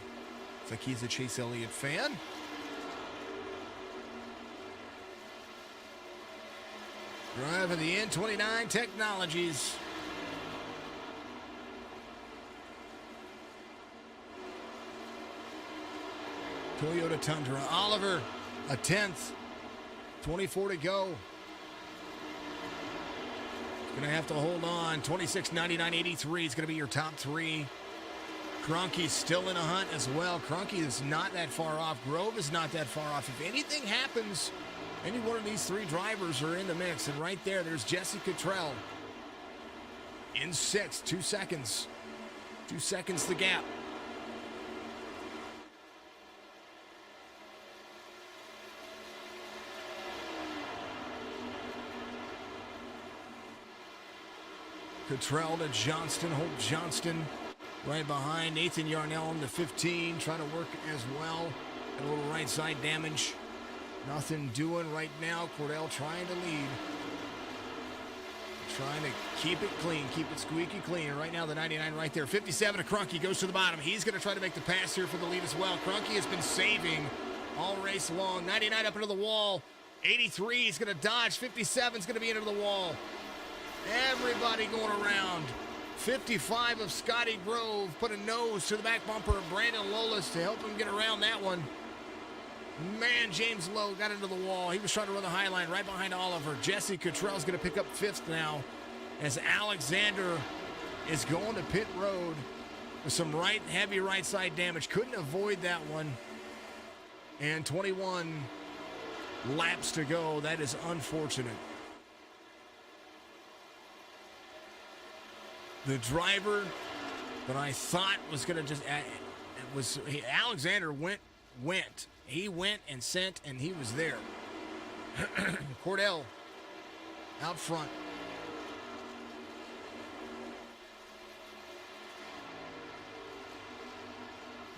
Looks like he's a Chase Elliott fan. Driving the N29 Technologies. Toyota Tundra. Oliver, a 10th. 24 to go. Going to have to hold on. 26, 99, 83 is going to be your top three. Cronky's still in a hunt as well. Cronky is not that far off. Grove is not that far off. If anything happens, any one of these three drivers are in the mix. And right there's Jesse Cottrell in 6th. 2 seconds. 2 seconds the gap. Cottrell to Johnston. Holt Johnston right behind. Nathan Yarnell on the 15. Trying to work as well. Got a little right side damage. Nothing doing right now. Cordell trying to lead. Trying to keep it clean. Keep it squeaky clean. Right now the 99 right there. 57 to Cronky. Goes to the bottom. He's going to try to make the pass here for the lead as well. Cronky has been saving all race long. 99 up into the wall. 83 is going to dodge. 57 is going to be into the wall. Everybody going around. 55 of Scotty Grove put a nose to the back bumper of Brandon Lolis to help him get around that one. Man, James Lowe got into the wall. He was trying to run the high line right behind Oliver. Jesse Cottrell's going to pick up 5th now as Alexander is going to pit road with some heavy right side damage. Couldn't avoid that one. And 21 laps to go. That is unfortunate. The driver that I thought was going to Alexander went. He went and sent, and he was there. Cordell out front.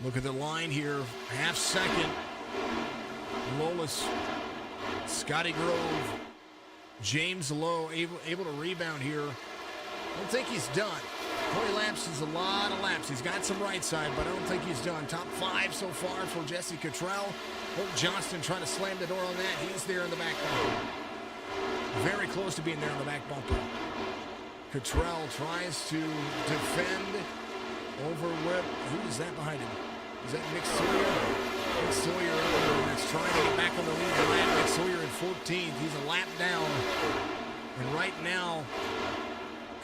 Look at the line here. Half second. Lolis, Scotty Grove, James Lowe able to rebound here. I don't think he's done. 20 laps is a lot of laps. He's got some right side, but I don't think he's done. Top 5 so far for Jesse Cottrell. Holt Johnston trying to slam the door on that. He's there in the back bumper. Very close to being there in the back bumper. Cottrell tries to defend over whip. Who is that behind him? Is that Nick Sawyer? Nick Sawyer that's trying to get back on the lead lap. Nick Sawyer in 14th. He's a lap down. And right now,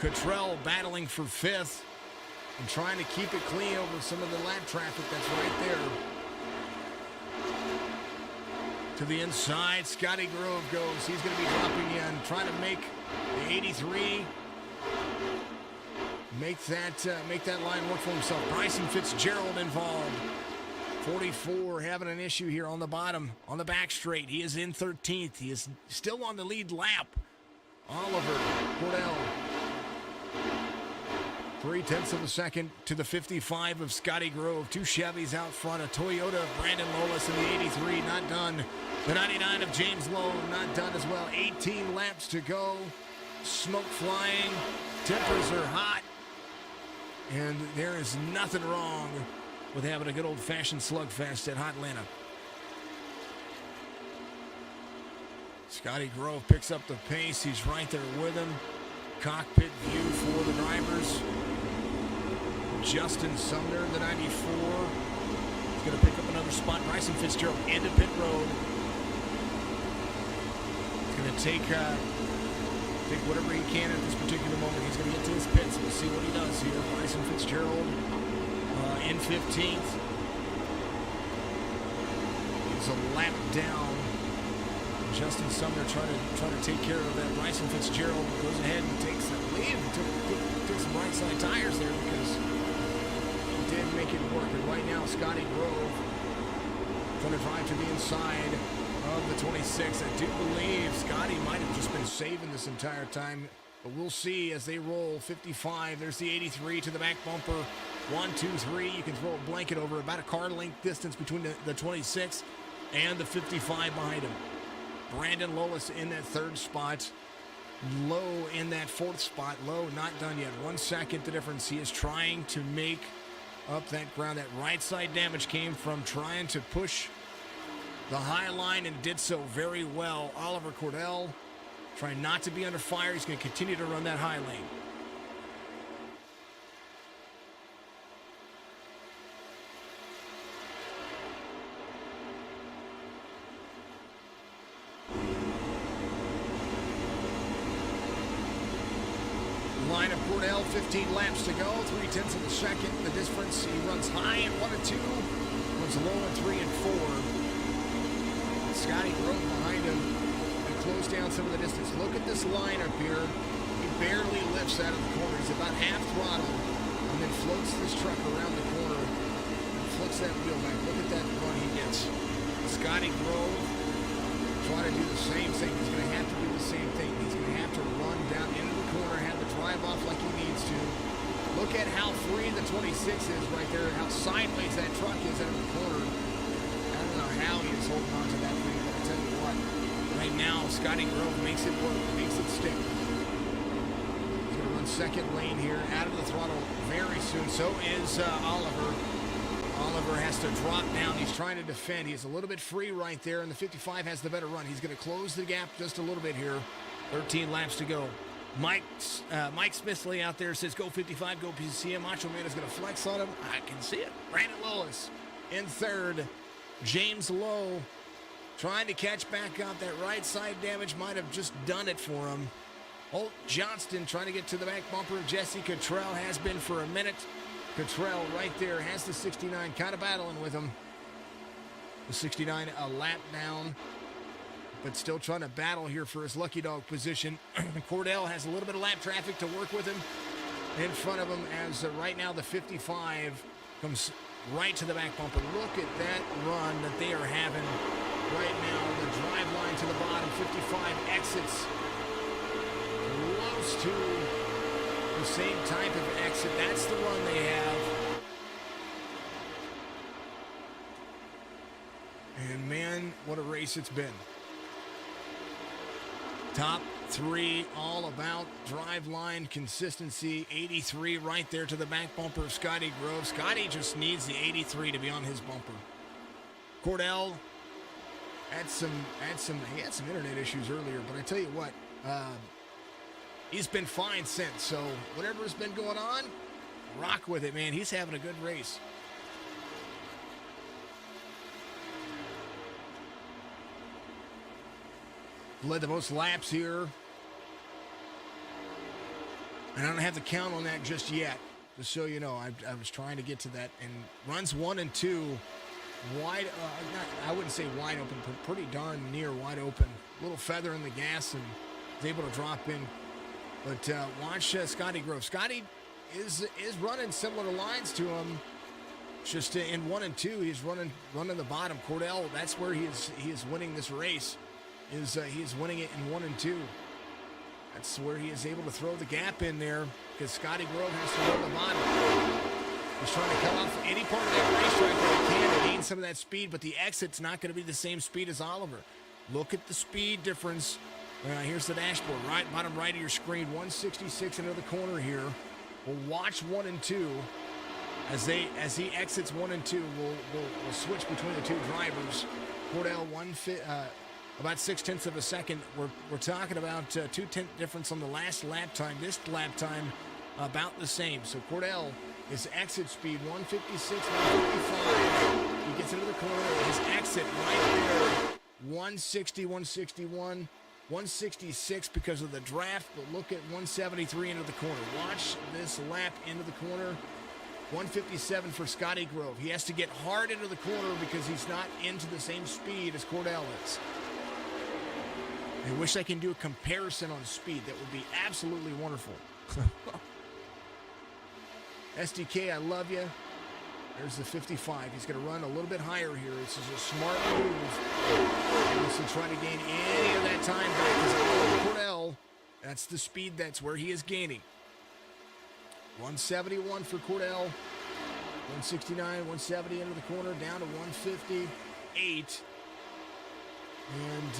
Cottrell battling for 5th and trying to keep it clean over some of the lap traffic that's right there. To the inside, Scotty Grove goes. He's going to be dropping in, trying to make the 83. Make that line work for himself. Bryson Fitzgerald involved. 44 having an issue here on the bottom, on the back straight. He is in 13th. He is still on the lead lap. Oliver Cordell. 0.3 of a second to the 55 of Scotty Grove. 2 Chevys out front. A Toyota of Brandon Lolis in the 83, not done. The 99 of James Lowe, not done as well. 18 laps to go. Smoke flying. Tempers are hot. And there is nothing wrong with having a good old-fashioned slugfest at HOTLANTA. Scotty Grove picks up the pace. He's right there with him. Cockpit view for the drivers. Justin Sumner, the 94. He's going to pick up another spot. Bryson Fitzgerald into pit road. He's going to take whatever he can at this particular moment. He's going to get to his pits. We'll see what he does here. Bryson Fitzgerald in 15th. He's a lap down. Justin Sumner trying to take care of that. Bryson Fitzgerald goes ahead and takes the lead. Took some right side tires there because he did make it work. And right now, Scotty Grove going to drive to the inside of the 26. I do believe Scotty might have just been saving this entire time, but we'll see as they roll. 55. There's the 83 to the back bumper. 1, 2, 3. You can throw a blanket over about a car length distance between the 26 and the 55 behind him. Brandon Lolis in that 3rd spot. Lowe in that 4th spot. Lowe not done yet. 1 second the difference. He is trying to make up that ground. That right side damage came from trying to push the high line and did so very well. Oliver Cordell trying not to be under fire. He's going to continue to run that high lane. Cordell, 15 laps to go, 3/10 of a second. The difference, he runs high in 1 and 2, runs low in 3 and 4. Scotty Grove behind him and close down some of the distance. Look at this line up here. He barely lifts out of the corner. He's about half throttle and then floats this truck around the corner and flicks that wheel back. Look at that run he gets. Scotty Grove trying to do the same thing. He's going to have to do the same thing. He's going to have to run down into the corner, have the drive off like he needs to. Look at how free the 26 is right there, how sideways that truck is out of the corner. I don't know how he is holding on to that thing, but I tell you what, right now, Scotty Grove makes it work, makes it stick. He's going to run second lane here, out of the throttle very soon. So is Oliver. Oliver has to drop down. He's trying to defend. He's a little bit free right there, and the 55 has the better run. He's going to close the gap just a little bit here. 13 laps to go. Mike Smithley out there says, go 55, go PCM. Macho Man is going to flex on him. I can see it. Brandon Lewis in third. James Lowe trying to catch back up. That right side damage might have just done it for him. Holt Johnston trying to get to the back bumper. Jesse Cottrell has been for a minute. Cottrell right there has the 69, kind of battling with him. The 69 a lap down, but still trying to battle here for his lucky dog position. Cordell has a little bit of lap traffic to work with him in front of him as right now the 55 comes right to the back bumper. Look at that run that they are having right now. The drive line to the bottom, 55 exits close to the same type of exit. That's the run they have. And man, what a race it's been. Top three, all about drive line consistency. 83 right there to the back bumper of Scotty Grove. Scotty just needs the 83 to be on his bumper. Cordell he had some internet issues earlier, but I tell you what, he's been fine since. So whatever's been going on, rock with it, man. He's having a good race. Led the most laps here. And I don't have the count on that just yet. Just so you know, I was trying to get to that. And runs 1 and 2 wide, I wouldn't say wide open, but pretty darn near wide open. A little feather in the gas and is able to drop in. But watch Scotty Grove. Scotty is running similar lines to him. Just in 1 and 2, he's running the bottom. Cordell, that's where he is winning this race. He is winning it in 1 and 2. That's where he is able to throw the gap in there because Scotty Grove has to run the bottom. He's trying to cut off any part of that racetrack that he can to gain some of that speed, but the exit's not going to be the same speed as Oliver. Look at the speed difference. Here's the dashboard, right bottom right of your screen. 166 into the corner here. We'll watch 1 and 2 as he exits 1 and 2. We'll switch between the two drivers. Cordell about 6/10 of a second. We're talking about 2/10 difference on the last lap time. This lap time about the same. So Cordell, his exit speed 156, 155. He gets into the corner. His exit right there 160, 161, 166 because of the draft. But look at 173 into the corner. Watch this lap into the corner. 157 for Scotty Grove. He has to get hard into the corner because he's not into the same speed as Cordell is. I wish I can do a comparison on speed. That would be absolutely wonderful. SDK, I love you. There's the 55. He's going to run a little bit higher here. This is a smart move. He wants to try to gain any of that time back because Cordell, that's the speed. That's where he is gaining. 171 for Cordell. 169, 170 into the corner, down to 158. And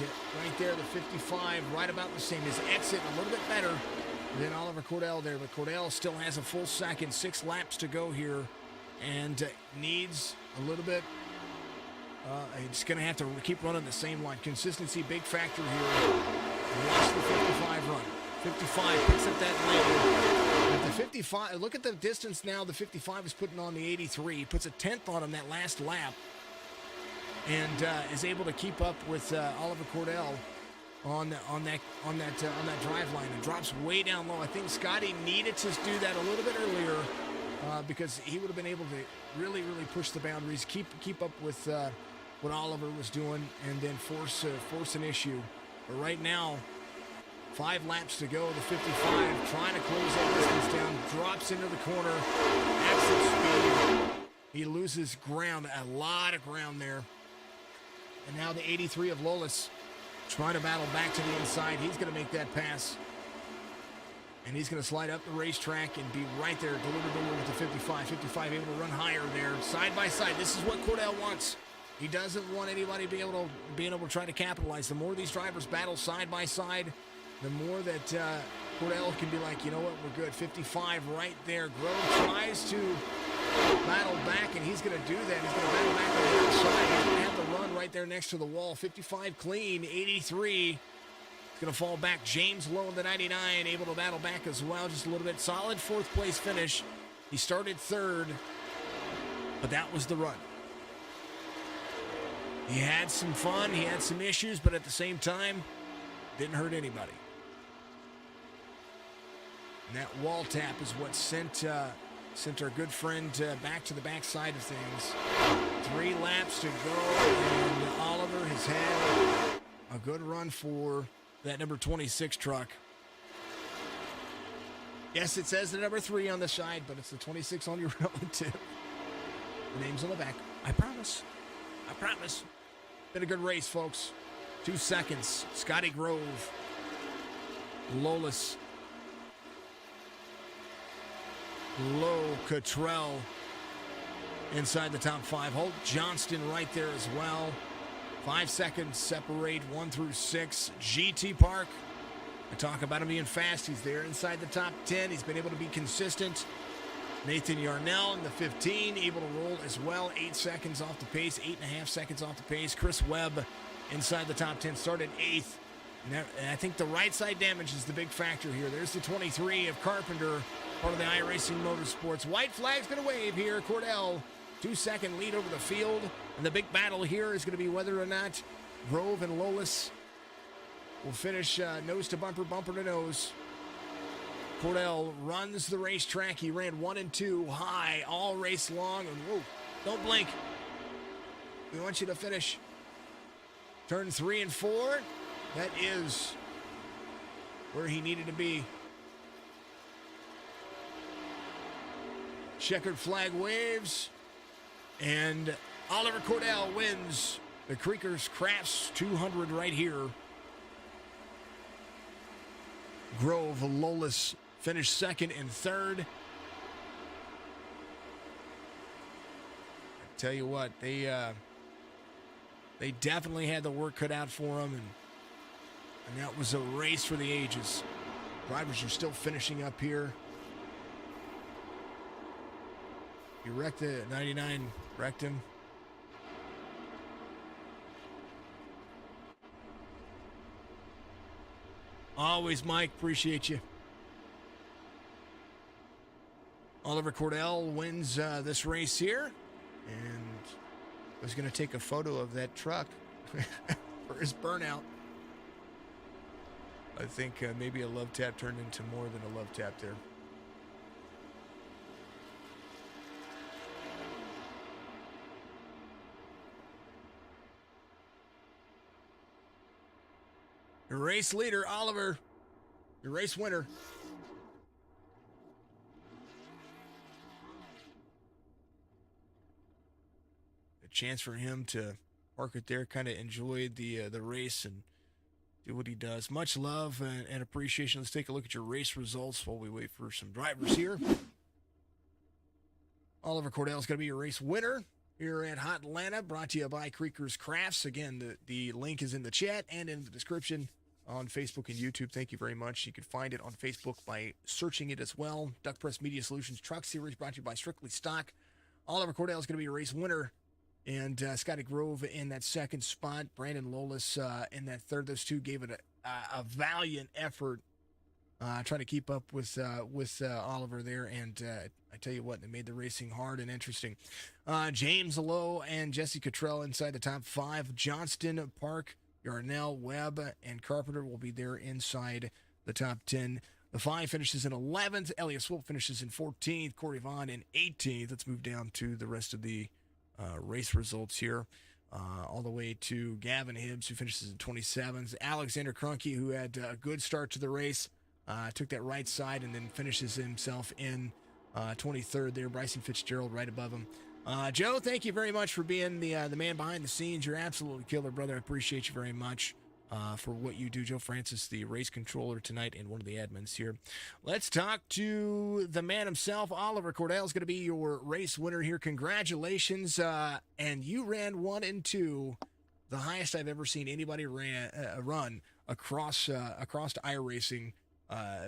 right there, the 55, right about the same. His exit a little bit better than Oliver Cordell there, but Cordell still has a full second, 6 laps to go here, and needs a little bit. He's going to have to keep running the same line. Consistency, big factor here. Watch the 55 run. 55 picks up that lead. But the 55, look at the distance now the 55 is putting on the 83. He puts a 10th on him that last lap. And is able to keep up with Oliver Cordell. on that drive line and drops way down low. I think Scotty needed to do that a little bit earlier because he would have been able to really push the boundaries, keep up with what Oliver was doing, and then force an issue. But right now, 5 laps to go. The 55 trying to close that distance down, drops into the corner, exit speed. He loses ground, a lot of ground there. And now the 83 of Lolis trying to battle back to the inside. He's going to make that pass. And he's going to slide up the racetrack and be right there, deliver with the 55. 55 able to run higher there, side by side. This is what Cordell wants. He doesn't want anybody being able to try to capitalize. The more these drivers battle side by side, the more that Cordell can be like, you know what, we're good. 55 right there. Grove tries to battle back, and he's going to do that. He's going to battle back on the outside. He's going to have the run right there next to the wall. 55 clean. 83 is going to fall back. James Lowe, the 99, able to battle back as well just a little bit. Solid 4th place finish. He started 3rd, but that was the run. He had some fun. He had some issues, but at the same time, didn't hurt anybody. And that wall tap is what sent our good friend back to the backside of things. 3 laps to go, and Oliver has had a good run for that number 26 truck. Yes, it says the number 3 on the side, but it's the 26 on your relative. The name's on the back. I promise. I promise. Been a good race, folks. 2 seconds. Scotty Grove. Lolis. Low Cottrell inside the top 5. Holt Johnston right there as well. 5 seconds separate 1 through 6. GT Park. I talk about him being fast. He's there inside the top 10. He's been able to be consistent. Nathan Yarnell in the 15, able to roll as well. 8 seconds off the pace, 8.5 seconds off the pace. Chris Webb inside the top 10, started 8th. And I think the right side damage is the big factor here. There's the 23 of Carpenter, part of the iRacing Motorsports. White flag's going to wave here. Cordell, 2-second lead over the field. And the big battle here is going to be whether or not Grove and Lolis will finish nose to bumper, bumper to nose. Cordell runs the racetrack. He ran 1 and 2 high all race long. And whoa, don't blink. We want you to finish. Turn 3 and 4. That is where he needed to be. Checkered flag waves. And Oliver Cordell wins the Creeker'S Crafts 200 right here. Grove Lolis finished 2nd and 3rd. I tell you what, they definitely had the work cut out for them, and that was a race for the ages. Drivers are still finishing up here. He wrecked the 99, wrecked him. Always, Mike. Appreciate you. Oliver Cordell wins this race here. And I was going to take a photo of that truck for his burnout. I think maybe a love tap turned into more than a love tap there. Your race leader, Oliver. Your race winner. A chance for him to park it there, kind of enjoy the race and do what he does. Much love and appreciation. Let's take a look at your race results while we wait for some drivers here. Oliver Cordell is going to be your race winner here at HOTLANTA, brought to you by Creeker'S Crafts. Again, the link is in the chat and in the description on Facebook and YouTube. Thank you very much. You can find it on Facebook by searching it as well. Duck Press Media Solutions Truck Series, brought to you by Strictly Stock. Oliver Cordell is going to be your race winner. And Scotty Grove in that 2nd spot. Brandon Lolis in that 3rd. Those two gave it a valiant effort trying to keep up with Oliver there. And I tell you what, they made the racing hard and interesting. James Lowe and Jesse Cottrell inside the top 5. Johnston Park Yarnell, Webb, and Carpenter will be there inside the top 10. The 5 finishes in 11th. Elliot Swope finishes in 14th. Corey Vaughn in 18th. Let's move down to the rest of the race results here. All the way to Gavin Hibbs, who finishes in 27th. Alexander Krunke, who had a good start to the race, took that right side and then finishes himself in 23rd there. Bryson Fitzgerald right above him. Joe, thank you very much for being the man behind the scenes. You're absolutely killer, brother. I appreciate you very much for what you do. Joe Francis, the race controller tonight and one of the admins here. Let's talk to the man himself. Oliver Cordell is going to be your race winner here. Congratulations. And you ran 1 and 2, the highest I've ever seen anybody run across iRacing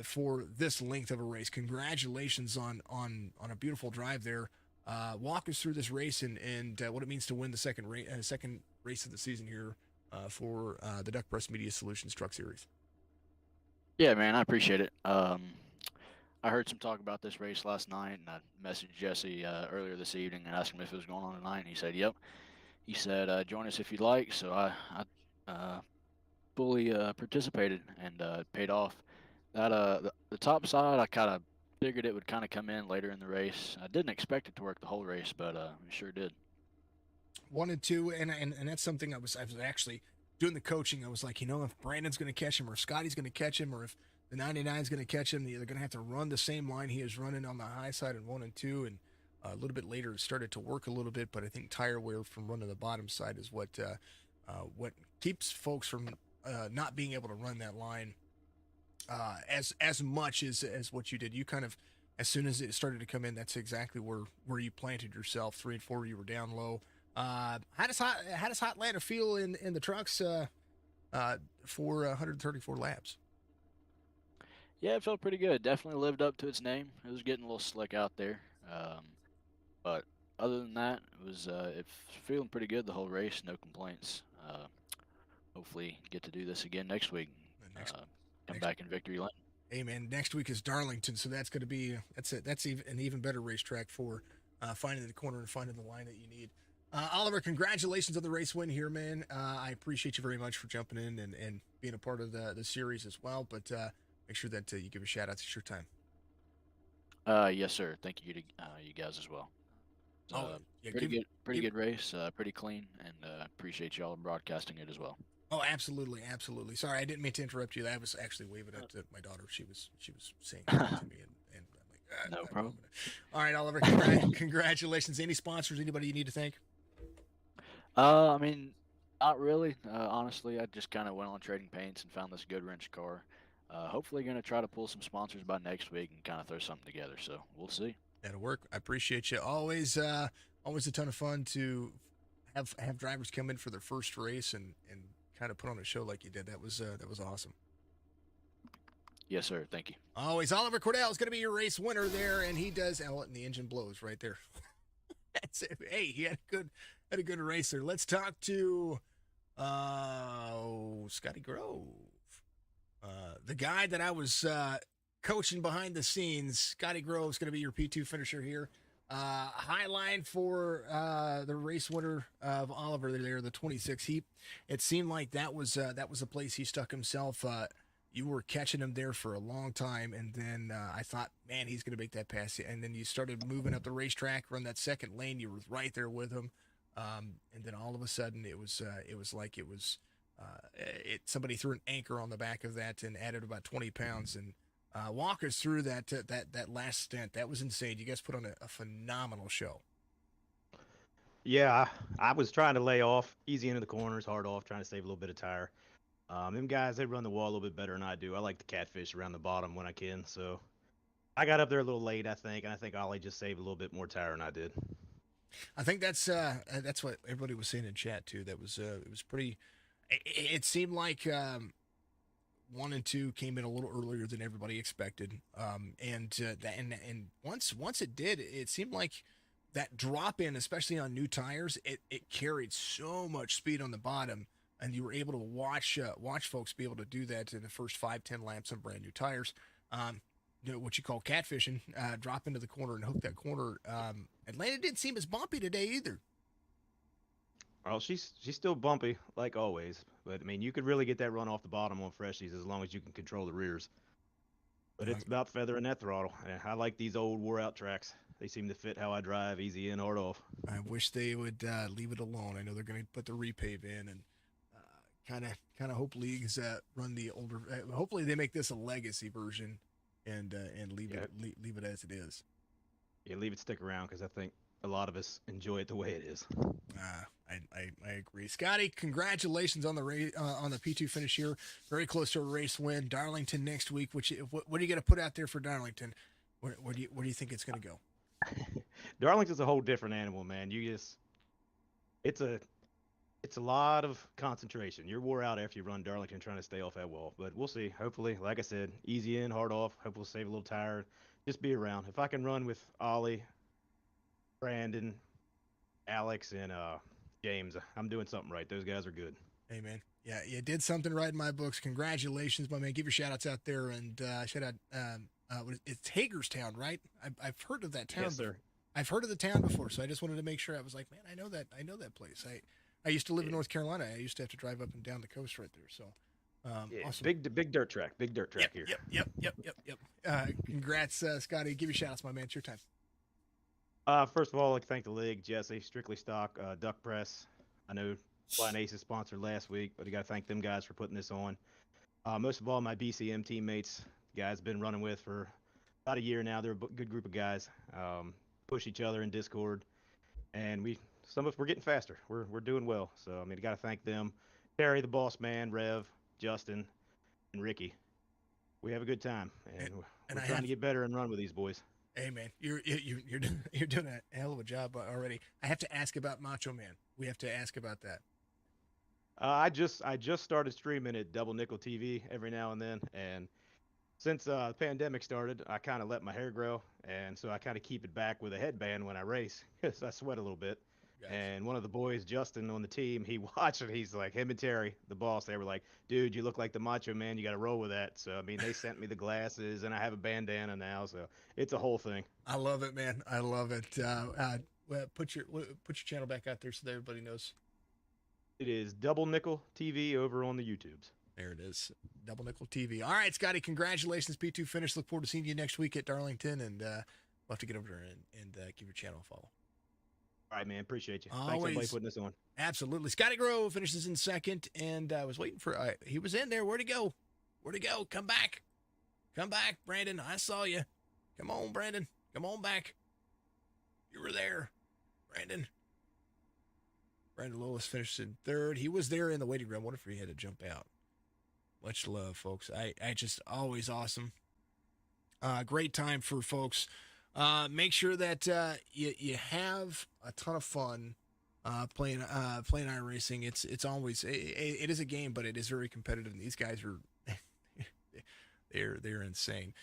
for this length of a race. Congratulations on a beautiful drive there. Walk us through this race and what it means to win the second race of the season here for the Duck Press Media Solutions Truck Series. Yeah, man, I appreciate it. I heard some talk about this race last night, and I messaged Jesse earlier this evening and asked him if it was going on tonight, and he said, yep. He said, join us if you'd like, so I fully participated, and it paid off. That the top side, I kind of figured it would kind of come in later in the race. I didn't expect it to work the whole race, but it sure did. 1 and 2, and that's something I was actually doing the coaching. I was like, if Brandon's going to catch him or Scotty's going to catch him or if the 99 is going to catch him, they're going to have to run the same line he is running on the high side in 1 and 2. And a little bit later, it started to work a little bit, but I think tire wear from running the bottom side is what keeps folks from not being able to run that line as much as what you did. You kind of, as soon as it started to come in, that's exactly where you planted yourself. 3 and 4, you were down low. How does HOTLANTA feel in the trucks for 134 laps? Yeah, it felt pretty good. Definitely lived up to its name. It was getting a little slick out there, but other than that, it's feeling pretty good the whole race. No complaints. Hopefully, get to do this again next week. Come back in victory lane. Hey man, next week is Darlington, so that's going to be that's an even better racetrack for finding the corner and finding the line that you need. Oliver, congratulations on the race win here, man. I appreciate you very much for jumping in and being a part of the series as well. But make sure that you give a shout out to your time. Yes, sir. Thank you to you guys as well. Yeah, pretty good race, pretty clean, and appreciate y'all broadcasting it as well. Oh, absolutely, absolutely. Sorry, I didn't mean to interrupt you. I was actually waving at my daughter. She was saying to me, and I'm like, no problem. All right, Oliver, congratulations. Any sponsors? Anybody you need to thank? I mean, not really. Honestly, I just kind of went on Trading Paints and found this good wrench car. Hopefully, going to try to pull some sponsors by next week and kind of throw something together. So we'll see. That'll work. I appreciate you. Always a ton of fun to have drivers come in for their first race and kind of put on a show like you did. That was awesome. Yes, sir. Thank you. Always. Oliver Cordell is going to be your race winner there, and he does. And the engine blows right there. That's it. Hey, he had a good race there. Let's talk to Scotty Grove, the guy that I was coaching behind the scenes. Scotty Grove is going to be your P2 finisher here. High line for the race winner of Oliver there, the 26 heat. It seemed like that was a place he stuck himself. You were catching him there for a long time, and then I thought, man, he's going to make that pass. And then you started moving up the racetrack, run that second lane. You were right there with him, and then all of a sudden, it was like somebody threw an anchor on the back of that and added about 20 pounds. And walk us through that last stint. That was insane. You guys put on a phenomenal show. Yeah, I was trying to lay off, easy into the corners, hard off, trying to save a little bit of tire. Them guys, they run the wall a little bit better than I do. I like to catfish around the bottom when I can, so I got up there a little late, I think, and I think Ollie just saved a little bit more tire than I did. I think that's what everybody was saying in chat too. That was it was pretty. It seemed like 1 and 2 came in a little earlier than everybody expected, and once it did, it seemed like that drop in, especially on new tires, it carried so much speed on the bottom. And you were able to watch folks be able to do that in the first 5-10 laps on brand new tires. What you call catfishing, drop into the corner and hook that corner. Atlanta didn't seem as bumpy today either. Well, she's still bumpy like always, but I mean you could really get that run off the bottom on freshies as long as you can control the rears. But Uh, it's about feathering that throttle. I like these old wore out tracks. They seem to fit how I drive, easy in, hard off. I wish they would leave it alone. I know they're going to put the repave in and kind of hope leagues run the older. Hopefully they make this a legacy version and leave Yeah, leave it as it is. yeah, leave it stick around because I think a lot of us enjoy it the way it is. I agree, Scotty. Congratulations on the on the P2 finish here. Very close to a race win. Darlington next week. What are you going to put out there for Darlington? Where do you think it's going to go? Darlington's a whole different animal, man. It's a it's a lot of concentration. You're wore out after you run Darlington trying to stay off that wall. But we'll see. Hopefully, like I said, easy in, hard off. Hope we'll save a little tire. Just be around. If I can run with Ollie, Brandon, Alex, and James, I'm doing something right. Those guys are good. Hey, man. Yeah, you did something right in my books. Congratulations, my man. Give your shout outs out there and shout out. It's Hagerstown, right? I've heard of that town. Yes, sir. I've heard of the town before, so I just wanted to make sure. I was like, man, I know that place. I used to live in North Carolina. I used to have to drive up and down the coast right there. So, Yeah, awesome. big dirt track here. Yep. Congrats, Scotty. Give your shout outs, my man. It's your time. First of all, I'd like to thank the league, Jesse, Strictly Stock, Duck Press. I know Flying Aces sponsored last week, but I got to thank them guys for putting this on. Most of all, my BCM teammates, guys been running with for about a year now. They're a good group of guys. Push each other in Discord, and we're getting faster. We're doing well. So I mean, I got to thank them. Terry, the boss man, Rev, Justin, and Ricky. We have a good time, and we're trying to get better and run with these boys. Hey, man, you're doing a hell of a job already. I have to ask about Macho Man. We have to ask about that. I just started streaming at Double Nickel TV every now and then, and since the pandemic started, I kind of let my hair grow, and so I kind of keep it back with a headband when I race because I sweat a little bit. Gotcha. And one of the boys, Justin, on the team, he watched it. He's like, him and Terry, the boss, they were like, dude, you look like the Macho Man. You got to roll with that. So, I mean, they sent me the glasses, and I have a bandana now. So it's a whole thing. I love it, man. I love it. Well, put your channel back out there so that everybody knows. It is Double Nickel TV over on the YouTubes. There it is. Double Nickel TV. All right, Scotty, congratulations. P2 finish. Look forward to seeing you next week at Darlington, and we'll have to get over there and give your channel a follow. All right, man. Appreciate you. Always. Thanks, everybody, for putting this on. Absolutely. Scotty Grove finishes in second, and I was waiting for he was in there. Where'd he go? Come back. Come back, Brandon. I saw you. Come on, Brandon. Come on back. You were there, Brandon. Brandon Lewis finished in third. He was there in the waiting room. What if he had to jump out? Much love, folks. I just always awesome. Great time for folks. Make sure that you have a ton of fun playing iRacing. It's always it is a game, but it is very competitive. And these guys are they're insane.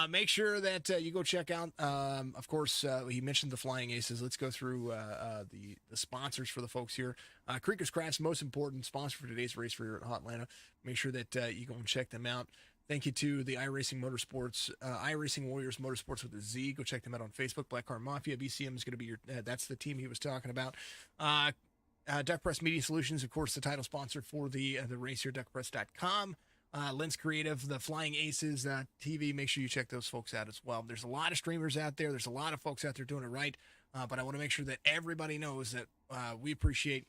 Make sure that you go check out. Of course, he mentioned the Flying Aces. Let's go through the sponsors for the folks here. Creeker'S, most important sponsor for today's race for here at HOTLANTA. Make sure that you go and check them out. Thank you to the iRacing Motorsports, iRacing Warriors Motorsports with a Z. Go check them out on Facebook. Black Car Mafia. BCM is going to be your. That's the team he was talking about. Duck Press Media Solutions, of course, the title sponsor for the race here. DuckPress.com. Lens Creative, the Flying Aces TV. Make sure you check those folks out as well. There's a lot of streamers out there. There's a lot of folks out there doing it right. But I want to make sure that everybody knows that we appreciate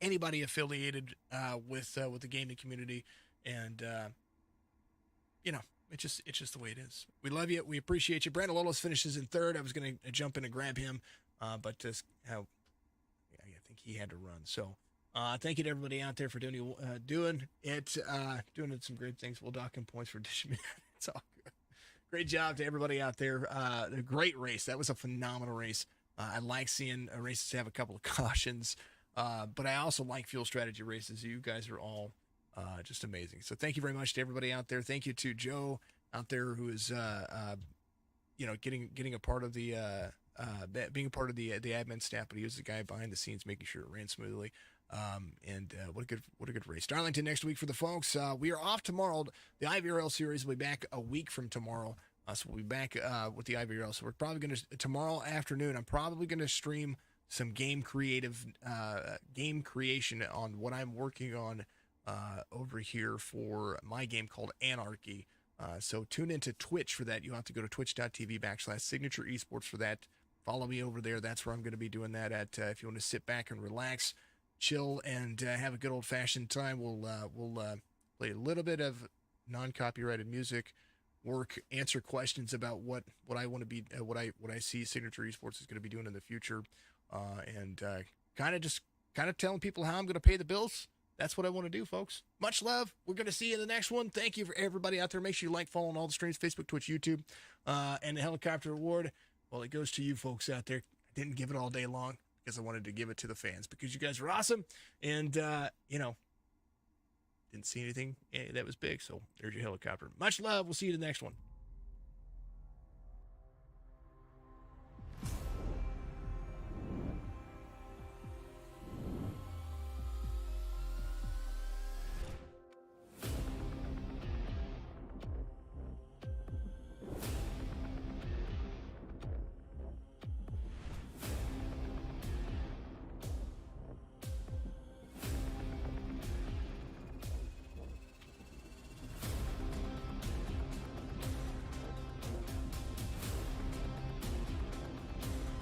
anybody affiliated with the gaming community, and it's just the way it is. We love you. We appreciate you. Brandon Lolos finishes in third. I was going to jump in and grab him, but just I think he had to run. So thank you to everybody out there for doing some great things. We'll dock him points for dishing. It's all good. Great job to everybody out there. A great race. That was a phenomenal race. I like seeing races have a couple of cautions, but I also like fuel strategy races. You guys are all just amazing. So thank you very much to everybody out there. Thank you to Joe out there who is, getting a part of the, being a part of the admin staff, but he was the guy behind the scenes, making sure it ran smoothly. What a good race. Darlington next week for the folks. We are off tomorrow. The IVRL series will be back a week from tomorrow. So we'll be back with the IVRL. So we're probably going to, tomorrow afternoon, I'm probably going to stream some game creation on what I'm working on over here for my game called Anarchy. So tune into Twitch for that. You'll have to go to twitch.tv/signature esports for that. Follow me over there. That's where I'm going to be doing that at. If you want to sit back and relax, chill, and have a good old-fashioned time, we'll play a little bit of non-copyrighted music, answer questions about what I want to be, what I see Signature Esports is going to be doing in the future, and kind of telling people how I'm going to pay the bills. That's what I want to do, folks. Much love. We're going to see you in the next one. Thank you for everybody out there. Make sure you like, follow on all the streams, Facebook, Twitch, YouTube, and the helicopter award. Well, it goes to you folks out there. I didn't give it all day long because I wanted to give it to the fans because you guys are awesome. And, didn't see anything that was big. So there's your helicopter. Much love. We'll see you in the next one.